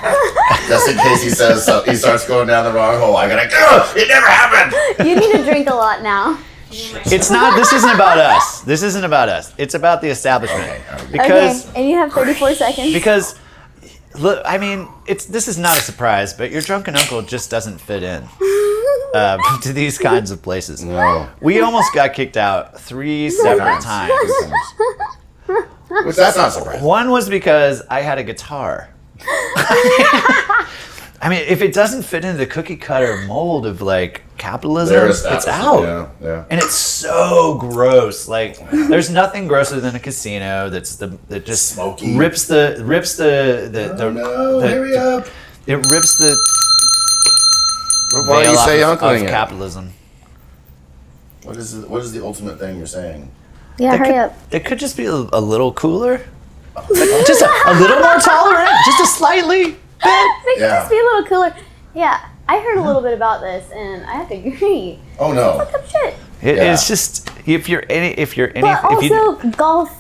Speaker 2: Just in case he says so, he starts going down the wrong hole. I gotta go. It never happened.
Speaker 3: You need to drink a lot now.
Speaker 1: It's not. This isn't about us. This isn't about us. It's about the establishment. Because
Speaker 3: Okay, and you have 34 seconds.
Speaker 1: because look, I mean, this is not a surprise, but your drunken uncle just doesn't fit in to these kinds of places.
Speaker 2: No.
Speaker 1: We almost got kicked out 3 separate times.
Speaker 2: Which that's not surprising.
Speaker 1: One was because I had a guitar. I mean, if it doesn't fit into the cookie cutter mold of like capitalism,
Speaker 2: They're
Speaker 1: it's
Speaker 2: established.
Speaker 1: out.
Speaker 2: Yeah.
Speaker 1: And it's so gross. Like, there's nothing grosser than a casino that just
Speaker 2: Smoky.
Speaker 1: rips the
Speaker 2: Oh, no, hurry up.
Speaker 1: It rips the
Speaker 2: Why do
Speaker 1: veil
Speaker 2: you say
Speaker 1: off
Speaker 2: uncling
Speaker 1: of
Speaker 2: it?
Speaker 1: capitalism.
Speaker 2: What is the ultimate thing you're saying?
Speaker 3: Yeah,
Speaker 1: It
Speaker 3: hurry
Speaker 1: could,
Speaker 3: up.
Speaker 1: It could just be a little cooler, just a little more tolerant, just a slightly bit.
Speaker 3: They could
Speaker 2: Yeah.
Speaker 3: just be a little cooler. Yeah, I heard a little bit about this, and I have to agree.
Speaker 2: Oh no.
Speaker 3: Fuck up shit.
Speaker 2: Yeah.
Speaker 1: It's just if you're any
Speaker 3: But also, golf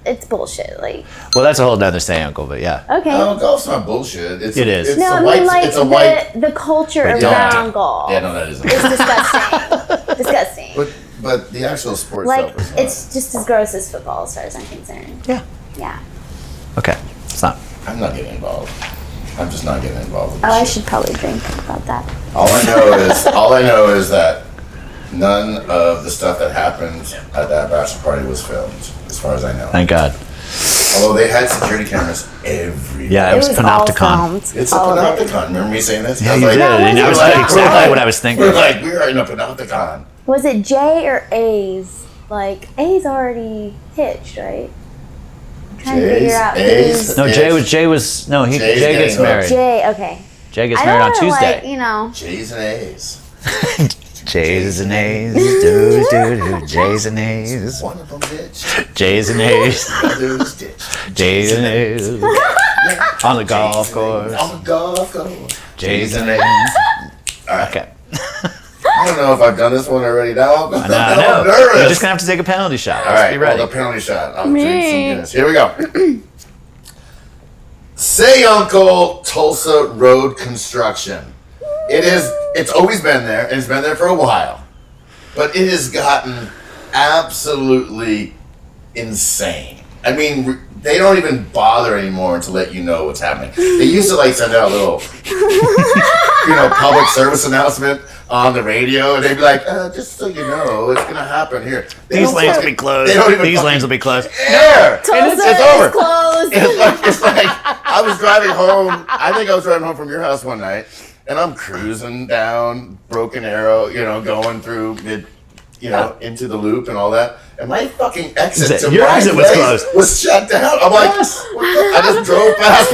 Speaker 3: it's bullshit. Like,
Speaker 1: well, that's a whole nother say, Uncle. But yeah,
Speaker 3: okay.
Speaker 2: No, golf's not bullshit. It
Speaker 1: is.
Speaker 2: It's
Speaker 3: No,
Speaker 2: a
Speaker 3: I
Speaker 2: white.
Speaker 3: mean, like,
Speaker 2: it's a white.
Speaker 3: the culture
Speaker 1: Wait, don't-
Speaker 3: around golf
Speaker 2: Yeah, no, that isn't.
Speaker 3: is disgusting. Disgusting.
Speaker 2: But the actual sports
Speaker 3: Like,
Speaker 2: stuff is not.
Speaker 3: it's just as gross as football, as far as I'm concerned.
Speaker 1: yeah.
Speaker 3: Yeah.
Speaker 1: Okay, it's not.
Speaker 2: I'm not getting involved. I'm just not getting involved with
Speaker 3: Oh,
Speaker 2: this
Speaker 3: I
Speaker 2: shit.
Speaker 3: should probably drink about that.
Speaker 2: All I know is that none of the stuff that happened at that bachelor party was filmed, as far as I know.
Speaker 1: Thank God.
Speaker 2: Although they had security cameras everywhere.
Speaker 1: Yeah, it was
Speaker 3: all
Speaker 1: Panopticon.
Speaker 3: filmed.
Speaker 2: It's a
Speaker 3: all of it.
Speaker 2: panopticon. Remember me saying this?
Speaker 1: Yeah,
Speaker 2: I was
Speaker 1: you
Speaker 2: like,
Speaker 1: did, and that was
Speaker 2: we're
Speaker 1: exactly what I was thinking.
Speaker 2: We're like, we're in a panopticon.
Speaker 3: Was it J or A's? Like, A's already hitched, right? I'm trying to figure out
Speaker 2: A's?
Speaker 3: who's
Speaker 1: No,
Speaker 2: Yes.
Speaker 1: Jay was no. Jay
Speaker 2: Jay's
Speaker 1: gets
Speaker 2: getting
Speaker 1: married.
Speaker 3: J. Okay.
Speaker 1: Jay gets
Speaker 3: I
Speaker 1: married
Speaker 3: don't
Speaker 1: on
Speaker 3: wanna,
Speaker 1: Tuesday.
Speaker 3: like, you know.
Speaker 2: J's and A's.
Speaker 1: Jay's and A's, do, Jay's and A's,
Speaker 2: One of them ditched.
Speaker 1: Jay's and A's,
Speaker 2: The other's ditched.
Speaker 1: Jay's and A's, on the golf course,
Speaker 2: On the golf course.
Speaker 1: Jay's and A's.
Speaker 2: All right.
Speaker 1: Okay.
Speaker 2: I don't know if I've done this one already. Now I'm
Speaker 1: I know.
Speaker 2: nervous.
Speaker 1: You're just gonna have to take a penalty shot.
Speaker 2: All
Speaker 1: Just
Speaker 2: right,
Speaker 1: be ready.
Speaker 2: well, the penalty shot. I'll drink some Guinness. Here we go. Say Uncle Tulsa Road Construction. It's always been there, and it's been there for a while. But it has gotten absolutely insane. I mean, they don't even bother anymore to let you know what's happening. They used to like send out a little, public service announcement on the radio, and they'd be like, just so you know, it's gonna happen here. They
Speaker 1: These
Speaker 2: don't
Speaker 1: lanes will
Speaker 2: fucking-
Speaker 1: be closed.
Speaker 2: They don't even
Speaker 1: These
Speaker 2: fucking
Speaker 1: lanes will be closed.
Speaker 2: care.
Speaker 3: Tulsa
Speaker 2: It's over.
Speaker 3: is closed.
Speaker 2: It's like I was driving home. I think I was driving home from your house one night, and I'm cruising down Broken Arrow, going through into the loop and all that. And my fucking exit to
Speaker 1: Your
Speaker 2: my
Speaker 1: exit was
Speaker 2: place
Speaker 1: closed.
Speaker 2: was shut down. I'm like, I just drove past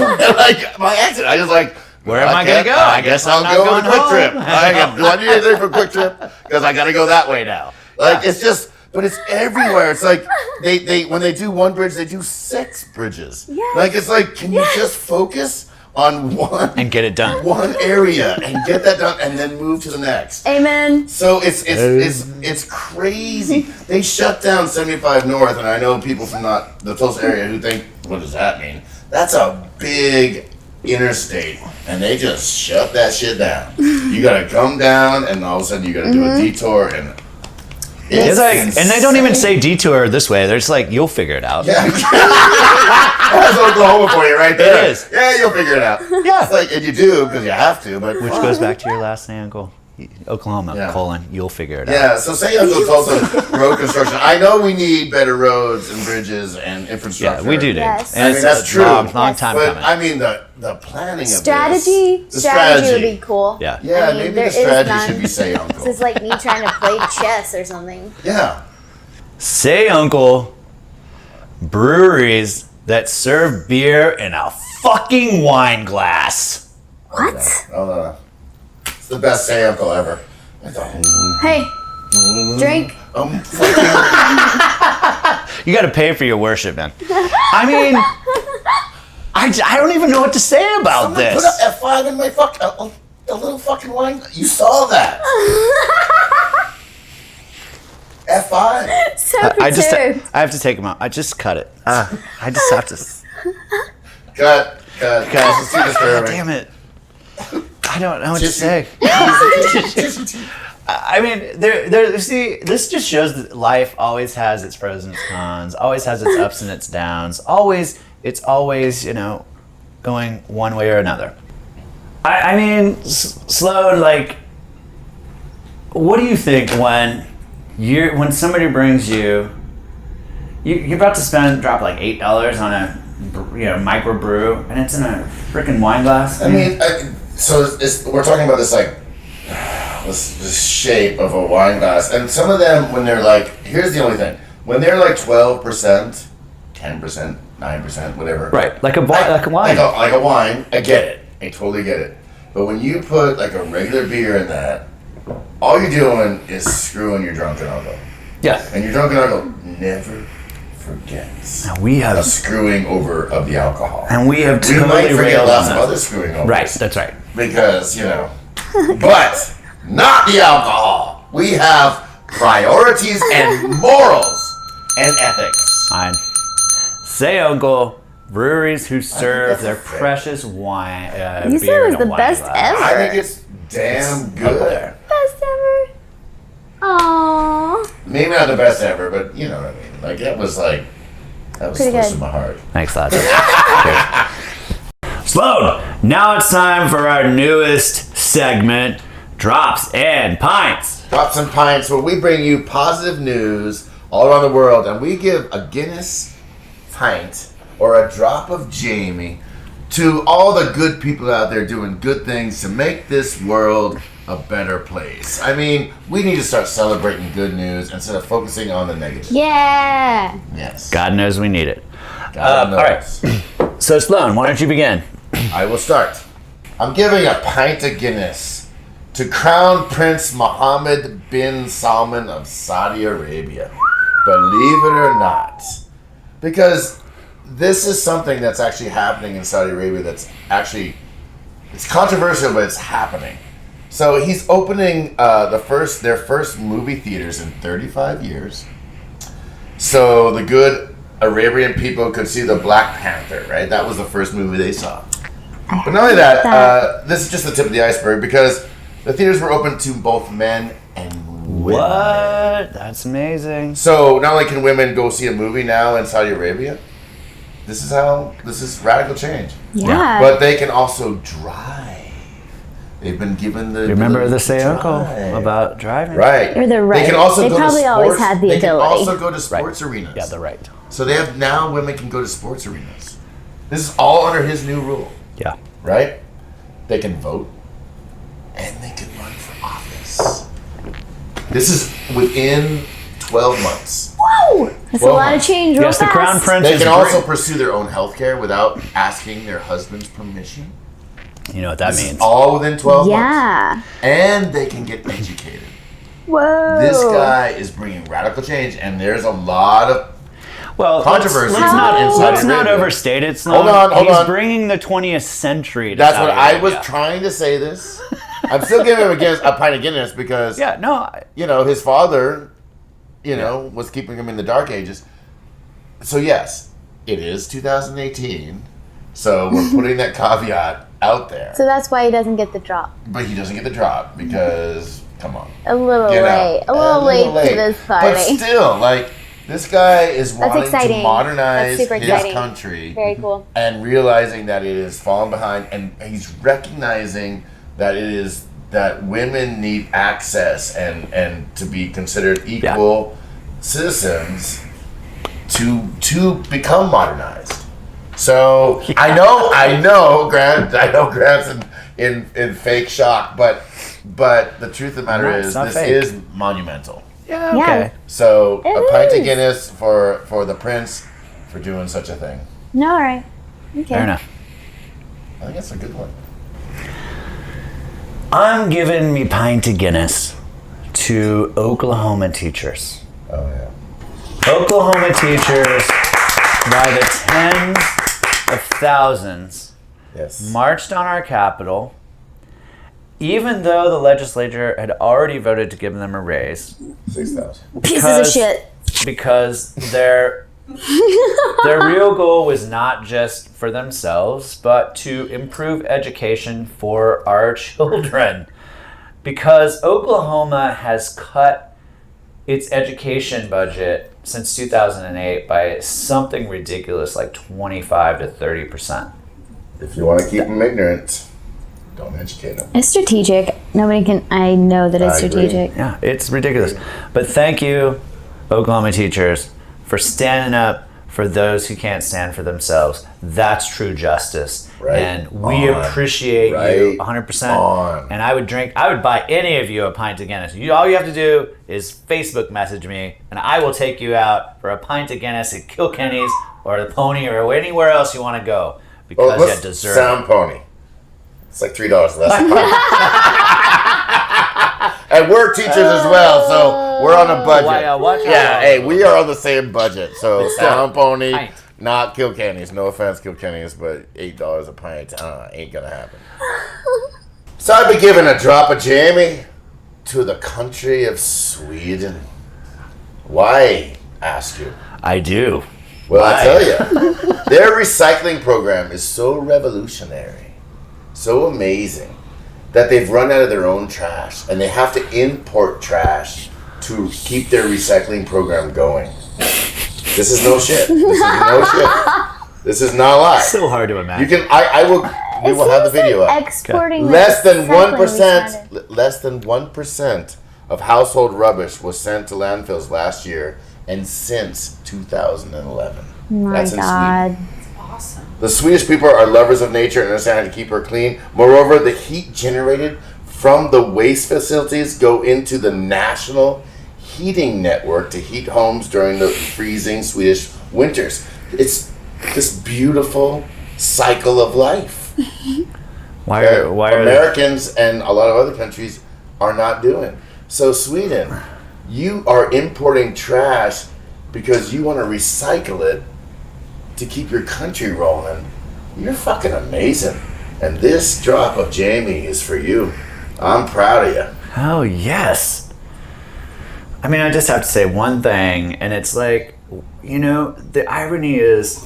Speaker 2: my exit. I just like,
Speaker 1: Where am I gonna go?
Speaker 2: I guess I'll
Speaker 1: I'm
Speaker 2: go
Speaker 1: not
Speaker 2: with
Speaker 1: going
Speaker 2: Quick Trip.
Speaker 1: home.
Speaker 2: Do I need anything for Quick Trip? Because I got to go that way now. Like it's just. But it's everywhere. It's like they when they do one bridge, they do 6 bridges.
Speaker 3: Yes.
Speaker 2: Like it's like, can you just focus on one
Speaker 1: And get it done.
Speaker 2: one area and get that done, and then move to the next?
Speaker 3: Amen.
Speaker 2: So it's crazy. They shut down 75 North, and I know people from not the Tulsa area who think, what does that mean? That's a big interstate, and they just shut that shit down. You gotta come down, and all of a sudden you gotta do a detour, and
Speaker 1: It's like, and they don't even say detour this way. They're just like, you'll figure it out.
Speaker 2: Yeah. That's Oklahoma for you right there.
Speaker 1: It is.
Speaker 2: Yeah, you'll figure it out.
Speaker 1: Yeah.
Speaker 2: It's like, and you do because you have to, but
Speaker 1: Which goes back to your last name, Uncle. Oklahoma,
Speaker 2: Yeah.
Speaker 1: you'll figure it out.
Speaker 2: yeah. So say Uncle Tulsa road construction. I know we need better roads and bridges and
Speaker 1: Yeah,
Speaker 2: infrastructure.
Speaker 1: we do.
Speaker 3: Yes.
Speaker 1: And
Speaker 2: I mean,
Speaker 1: it's
Speaker 2: that's
Speaker 1: a
Speaker 2: true.
Speaker 1: long
Speaker 3: Yes.
Speaker 1: time
Speaker 2: But
Speaker 1: coming.
Speaker 2: I mean the planning
Speaker 3: Strategy.
Speaker 2: of this. The
Speaker 3: Strategy would be cool.
Speaker 1: Yeah.
Speaker 2: Yeah,
Speaker 3: I mean,
Speaker 2: maybe
Speaker 3: there
Speaker 2: the
Speaker 3: is
Speaker 2: strategy
Speaker 3: none.
Speaker 2: should be say
Speaker 3: This
Speaker 2: Uncle.
Speaker 3: is like me trying to play chess or something.
Speaker 2: Yeah.
Speaker 1: Say, Uncle, breweries that serve beer in a fucking wine glass.
Speaker 3: What?
Speaker 2: Oh no. It's the best say Uncle ever. I thought,
Speaker 3: Hey, drink.
Speaker 2: fucking
Speaker 1: You got to pay for your worship, man. I mean, I don't even know what to say about
Speaker 2: Someone
Speaker 1: this.
Speaker 2: put a F5 in my a little fucking wine. You saw that. F5.
Speaker 3: So
Speaker 1: I have to take him out. I just cut it. I just have to.
Speaker 2: Cut. This is too disturbing.
Speaker 1: Damn it. I don't know what to say. I mean, see, this just shows that life always has its pros and its cons, always has its ups and its downs. It's always, going one way or another. I mean, Sloan, like, what do you think when somebody brings you're about to drop like $8 on a micro brew, and it's in a freaking wine glass?
Speaker 2: I mean, we're talking about this like this shape of a wine glass, and some of them, when they're like, here's the only thing, when they're like 12%, 10%, 9%, whatever.
Speaker 1: Right, like a wine.
Speaker 2: Like a wine, I get it. I totally get it. But when you put like a regular beer in that, all you're doing is screwing your drunken uncle.
Speaker 1: Yeah.
Speaker 2: And your drunken uncle never forgets
Speaker 1: We have
Speaker 2: a screwing over of the alcohol.
Speaker 1: And we have
Speaker 2: We might
Speaker 1: totally
Speaker 2: forget
Speaker 1: railed
Speaker 2: lots
Speaker 1: on
Speaker 2: of
Speaker 1: that.
Speaker 2: other screwing overs.
Speaker 1: Right, that's right.
Speaker 2: Because, but not the alcohol. We have priorities and morals and ethics.
Speaker 1: Fine. Say, Uncle, breweries who serve
Speaker 2: that's
Speaker 1: their
Speaker 2: fair.
Speaker 1: precious wine
Speaker 3: You said
Speaker 1: beer
Speaker 3: it was
Speaker 1: in a
Speaker 3: the
Speaker 1: wine
Speaker 3: best
Speaker 1: glass.
Speaker 3: ever.
Speaker 2: I think it's damn
Speaker 1: Up
Speaker 2: good.
Speaker 1: there.
Speaker 3: Best ever. Aww.
Speaker 2: Maybe not the best ever, but you know what I mean. Like, that was
Speaker 3: Pretty
Speaker 2: close
Speaker 3: good.
Speaker 2: to my heart.
Speaker 1: Thanks, lads. Sloan, now it's time for our newest segment, Drops and Pints.
Speaker 2: Drops and Pints, where we bring you positive news all around the world, and we give a Guinness pint or a drop of Jamie to all the good people out there doing good things to make this world a better place. I mean, we need to start celebrating good news instead of focusing on the negative.
Speaker 3: Yeah.
Speaker 2: Yes.
Speaker 1: God knows we need it.
Speaker 2: God
Speaker 1: all right.
Speaker 2: knows.
Speaker 1: So, Sloan, why don't you begin?
Speaker 2: I will start. I'm giving a pint of Guinness to Crown Prince Mohammed bin Salman of Saudi Arabia. Believe it or not. Because this is something that's actually happening in Saudi Arabia that's actually, it's controversial, but it's happening. So he's opening their first movie theaters in 35 years. So the good Arabian people could see the Black Panther, right? That was the first movie they saw. But not only that, this is just the tip of the iceberg because the theaters were open to both men and women.
Speaker 1: What? That's amazing.
Speaker 2: So not only can women go see a movie now in Saudi Arabia, this is radical change.
Speaker 3: Yeah.
Speaker 2: But they can also drive. They've been given the
Speaker 1: Remember
Speaker 2: ability
Speaker 1: the
Speaker 2: to
Speaker 1: say uncle
Speaker 2: drive.
Speaker 1: about driving?
Speaker 2: Right.
Speaker 3: Or the right.
Speaker 2: They can also
Speaker 3: They
Speaker 2: go
Speaker 3: probably
Speaker 2: to
Speaker 3: always
Speaker 2: sports.
Speaker 3: had the
Speaker 2: they
Speaker 3: ability.
Speaker 2: can also go to sports arenas.
Speaker 1: Yeah, they're right.
Speaker 2: So they have now women can go to sports arenas. This is all under his new rule,
Speaker 1: Yeah.
Speaker 2: right? They can vote and they can run for office. This is within 12 months.
Speaker 3: Whoa! That's a
Speaker 2: Well,
Speaker 3: lot of change real
Speaker 1: Yes, the
Speaker 3: fast.
Speaker 1: Crown Prince
Speaker 2: They
Speaker 1: is
Speaker 2: can also
Speaker 1: great.
Speaker 2: pursue their own health care without asking their husband's permission.
Speaker 1: You know what that
Speaker 2: This
Speaker 1: means.
Speaker 2: is all within 12 months.
Speaker 3: Yeah.
Speaker 2: And they can get educated.
Speaker 3: Whoa.
Speaker 2: This guy is bringing radical change, and there's a lot of
Speaker 1: Well,
Speaker 2: controversy
Speaker 1: let's not,
Speaker 2: in Saudi
Speaker 1: let's not
Speaker 2: Arabia.
Speaker 1: overstate it, Sloan.
Speaker 2: Hold on.
Speaker 1: He's bringing the 20th century to
Speaker 2: That's
Speaker 1: Saudi
Speaker 2: what I was
Speaker 1: Arabia.
Speaker 2: trying to say. This, I'm still giving him a pint of Guinness because
Speaker 1: Yeah, no.
Speaker 2: his father, was keeping him in the dark ages. So yes, it is 2018. So we're putting that caveat out there.
Speaker 3: So that's why he doesn't get the drop.
Speaker 2: But he doesn't get the drop because, come on.
Speaker 3: A little
Speaker 2: You know,
Speaker 3: late. A little late to this
Speaker 2: But
Speaker 3: party.
Speaker 2: still, this guy is wanting to
Speaker 3: exciting.
Speaker 2: modernize
Speaker 3: That's super
Speaker 2: his
Speaker 3: exciting.
Speaker 2: country
Speaker 3: Very cool.
Speaker 2: and realizing that it is fallen behind, and he's recognizing that it is that women need access and to be considered equal citizens to become modernized. So I know Grant's in fake shock, but the truth of the matter
Speaker 1: No, it's
Speaker 2: is
Speaker 1: not
Speaker 2: this
Speaker 1: fake.
Speaker 2: is monumental.
Speaker 1: Yeah,
Speaker 3: Yeah.
Speaker 1: okay.
Speaker 2: So
Speaker 3: It
Speaker 2: a pint
Speaker 3: is.
Speaker 2: of Guinness for the Prince for doing such a thing.
Speaker 3: No, all right. Okay.
Speaker 1: Fair enough.
Speaker 2: I think that's a good one.
Speaker 1: I'm giving me pint of Guinness to Oklahoma teachers.
Speaker 2: Oh yeah.
Speaker 1: Oklahoma teachers, by the tens of thousands, marched on our Capitol, even though the legislature had already voted to give them a raise.
Speaker 2: 6,000.
Speaker 3: Pieces of shit.
Speaker 1: Because their real goal was not just for themselves, but to improve education for our children. Because Oklahoma has cut its education budget since 2008 by something ridiculous like 25 to 30%.
Speaker 2: If you want to keep them ignorant, don't educate them.
Speaker 3: It's strategic. I know that it's strategic.
Speaker 1: Yeah, it's ridiculous. But thank you, Oklahoma teachers, for standing up for those who can't stand for themselves. That's true justice.
Speaker 2: Right.
Speaker 1: And we appreciate you 100%. And I would buy any of you a pint of Guinness. All you have to do is Facebook message me, and I will take you out for a pint of Guinness at Kilkenny's or the Pony or anywhere else you want to go. Because you deserve
Speaker 2: Sound Pony. It's like $3 less. And we're teachers as well, so we're on a budget. We are on the same budget. So Sound Pony, pint. Not Kilkenny's. No offense, Kilkenny's, but $8 a pint ain't gonna happen. So I've been giving a drop of Jamie to the country of Sweden. Why, ask you?
Speaker 1: I do.
Speaker 2: Well, I tell you, their recycling program is so revolutionary, so amazing, that they've run out of their own trash, and they have to import trash to keep their recycling program going. This is no shit. This is not a lie.
Speaker 1: So hard to imagine.
Speaker 2: You can. We will have the video up.
Speaker 3: Exporting
Speaker 2: less than 1%. Less than 1% of household rubbish was sent to landfills last year, and since 2011. That's in Sweden.
Speaker 6: Awesome.
Speaker 2: The Swedish people are lovers of nature and understand how to keep her clean. Moreover, the heat generated from the waste facilities go into the national heating network to heat homes during the freezing Swedish winters. It's this beautiful cycle of life.
Speaker 1: Why are
Speaker 2: Americans and a lot of other countries are not doing? So Sweden, you are importing trash because you want to recycle it to keep your country rolling. You're fucking amazing. And this drop of Jamie is for you. I'm proud of you.
Speaker 1: Oh, yes. I mean, I just have to say one thing, and it's like, the irony is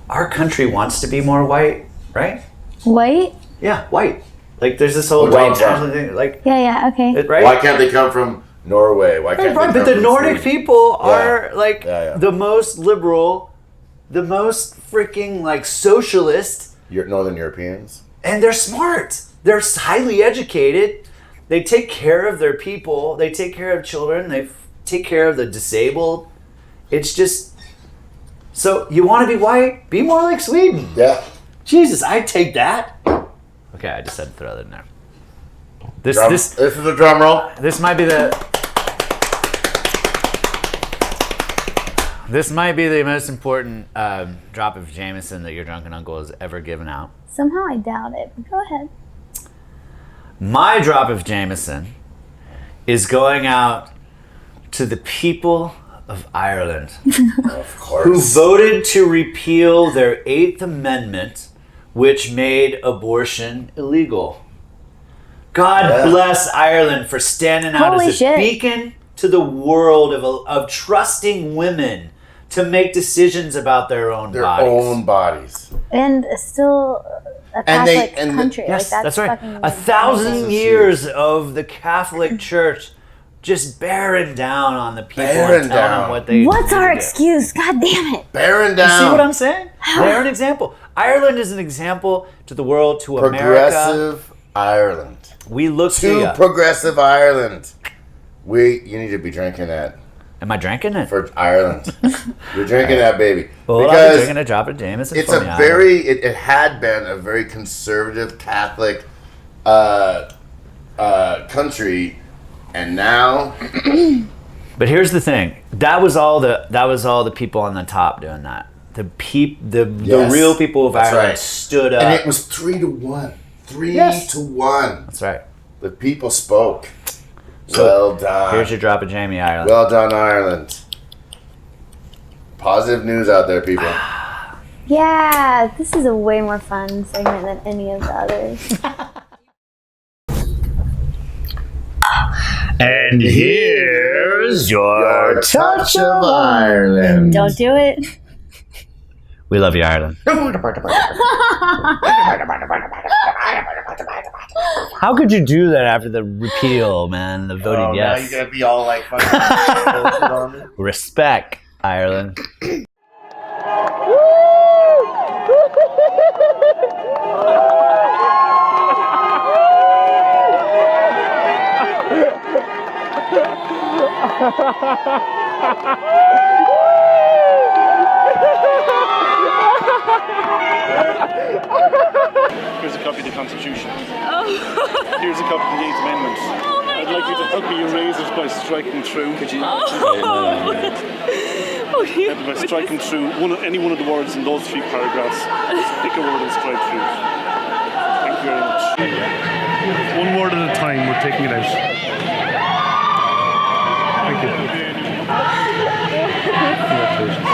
Speaker 1: our country wants to be more white, right?
Speaker 3: White?
Speaker 1: Yeah, white. Like, there's this whole white national thing. Like,
Speaker 3: yeah, okay.
Speaker 1: Right?
Speaker 2: Why can't they come from Norway? Why can't they come
Speaker 1: but the
Speaker 2: from
Speaker 1: Nordic
Speaker 2: Sweden?
Speaker 1: people are the most liberal, the most freaking socialist.
Speaker 2: Northern Europeans.
Speaker 1: And they're smart. They're highly educated. They take care of their people. They take care of children. They take care of the disabled. It's just, so you want to be white? Be more like Sweden.
Speaker 2: Yeah.
Speaker 1: Jesus, I'd take that. Okay, I just had to throw that in there. This
Speaker 2: is a drum roll.
Speaker 1: This might be the most important drop of Jameson that your drunken uncle has ever given out.
Speaker 3: Somehow I doubt it, but go ahead.
Speaker 1: My drop of Jameson is going out to the people of Ireland.
Speaker 2: Of course.
Speaker 1: Who voted to repeal their 8th Amendment, which made abortion illegal. God bless Ireland for standing out as a beacon to the world of trusting women to make decisions about their own bodies.
Speaker 3: And still a Catholic country.
Speaker 1: Yes, that's right. 1,000 years of the Catholic Church just bearing down on the people and telling them what they
Speaker 3: What's our excuse? God damn it.
Speaker 2: Bearing down.
Speaker 1: You see what I'm saying? They're an example. Ireland is an example to the world, to America.
Speaker 2: Progressive Ireland.
Speaker 1: We look to
Speaker 2: progressive Ireland. You need to be drinking that.
Speaker 1: Am I drinking it?
Speaker 2: For Ireland. You're drinking that, baby.
Speaker 1: Well,
Speaker 2: because
Speaker 1: I'll be drinking a drop of Jameson.
Speaker 2: It's it had been a very conservative Catholic country, and now.
Speaker 1: But here's the thing. That was all the people on the top doing that. The real people of Ireland stood up.
Speaker 2: And it was 3-1. 3-1.
Speaker 1: That's right.
Speaker 2: The people spoke. So, well done.
Speaker 1: Here's your drop of Jamie, Ireland.
Speaker 2: Well done, Ireland. Positive news out there, people.
Speaker 3: Yeah, this is a way more fun segment than any of the others.
Speaker 1: And here's your touch of Ireland.
Speaker 3: Don't do it.
Speaker 1: We love you, Ireland. How could you do that after the repeal, man? The voted yes.
Speaker 2: Now you're gonna be all like fucking on me.
Speaker 1: Respect, Ireland.
Speaker 7: Here's a copy of the Constitution. Here's a copy of the 8th Amendment. I'd like you to help me erase it by striking through. Could you? By striking through any one of the words in those 3 paragraphs. Just pick a word and strike through. Thank you very much. One word at a time, we're taking it out. Thank you. Congratulations.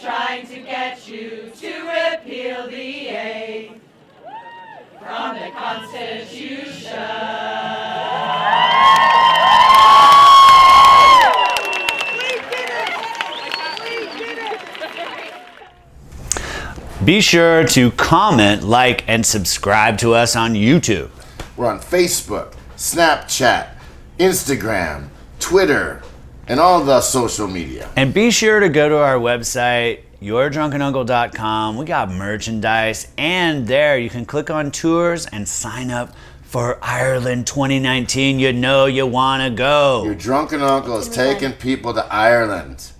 Speaker 8: Trying to get you to repeal the 8th from the Constitution.
Speaker 1: Be sure to comment, like, and subscribe to us on YouTube.
Speaker 2: We're on Facebook, Snapchat, Instagram, Twitter, and all the social media.
Speaker 1: And be sure to go to our website, yourdrunkenuncle.com. We got merchandise, and there you can click on tours and sign up for Ireland 2019. You know you want to go.
Speaker 2: Your drunken uncle is taking people to Ireland,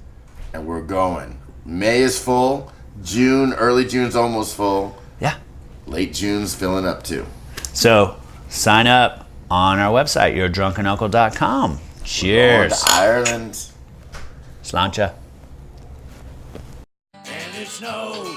Speaker 2: and we're going. May is full. June, early June's almost full.
Speaker 1: Yeah.
Speaker 2: Late June's filling up too.
Speaker 1: So sign up on our website, yourdrunkenuncle.com. Cheers.
Speaker 2: Going to Ireland.
Speaker 1: Sláinte.
Speaker 2: And it's no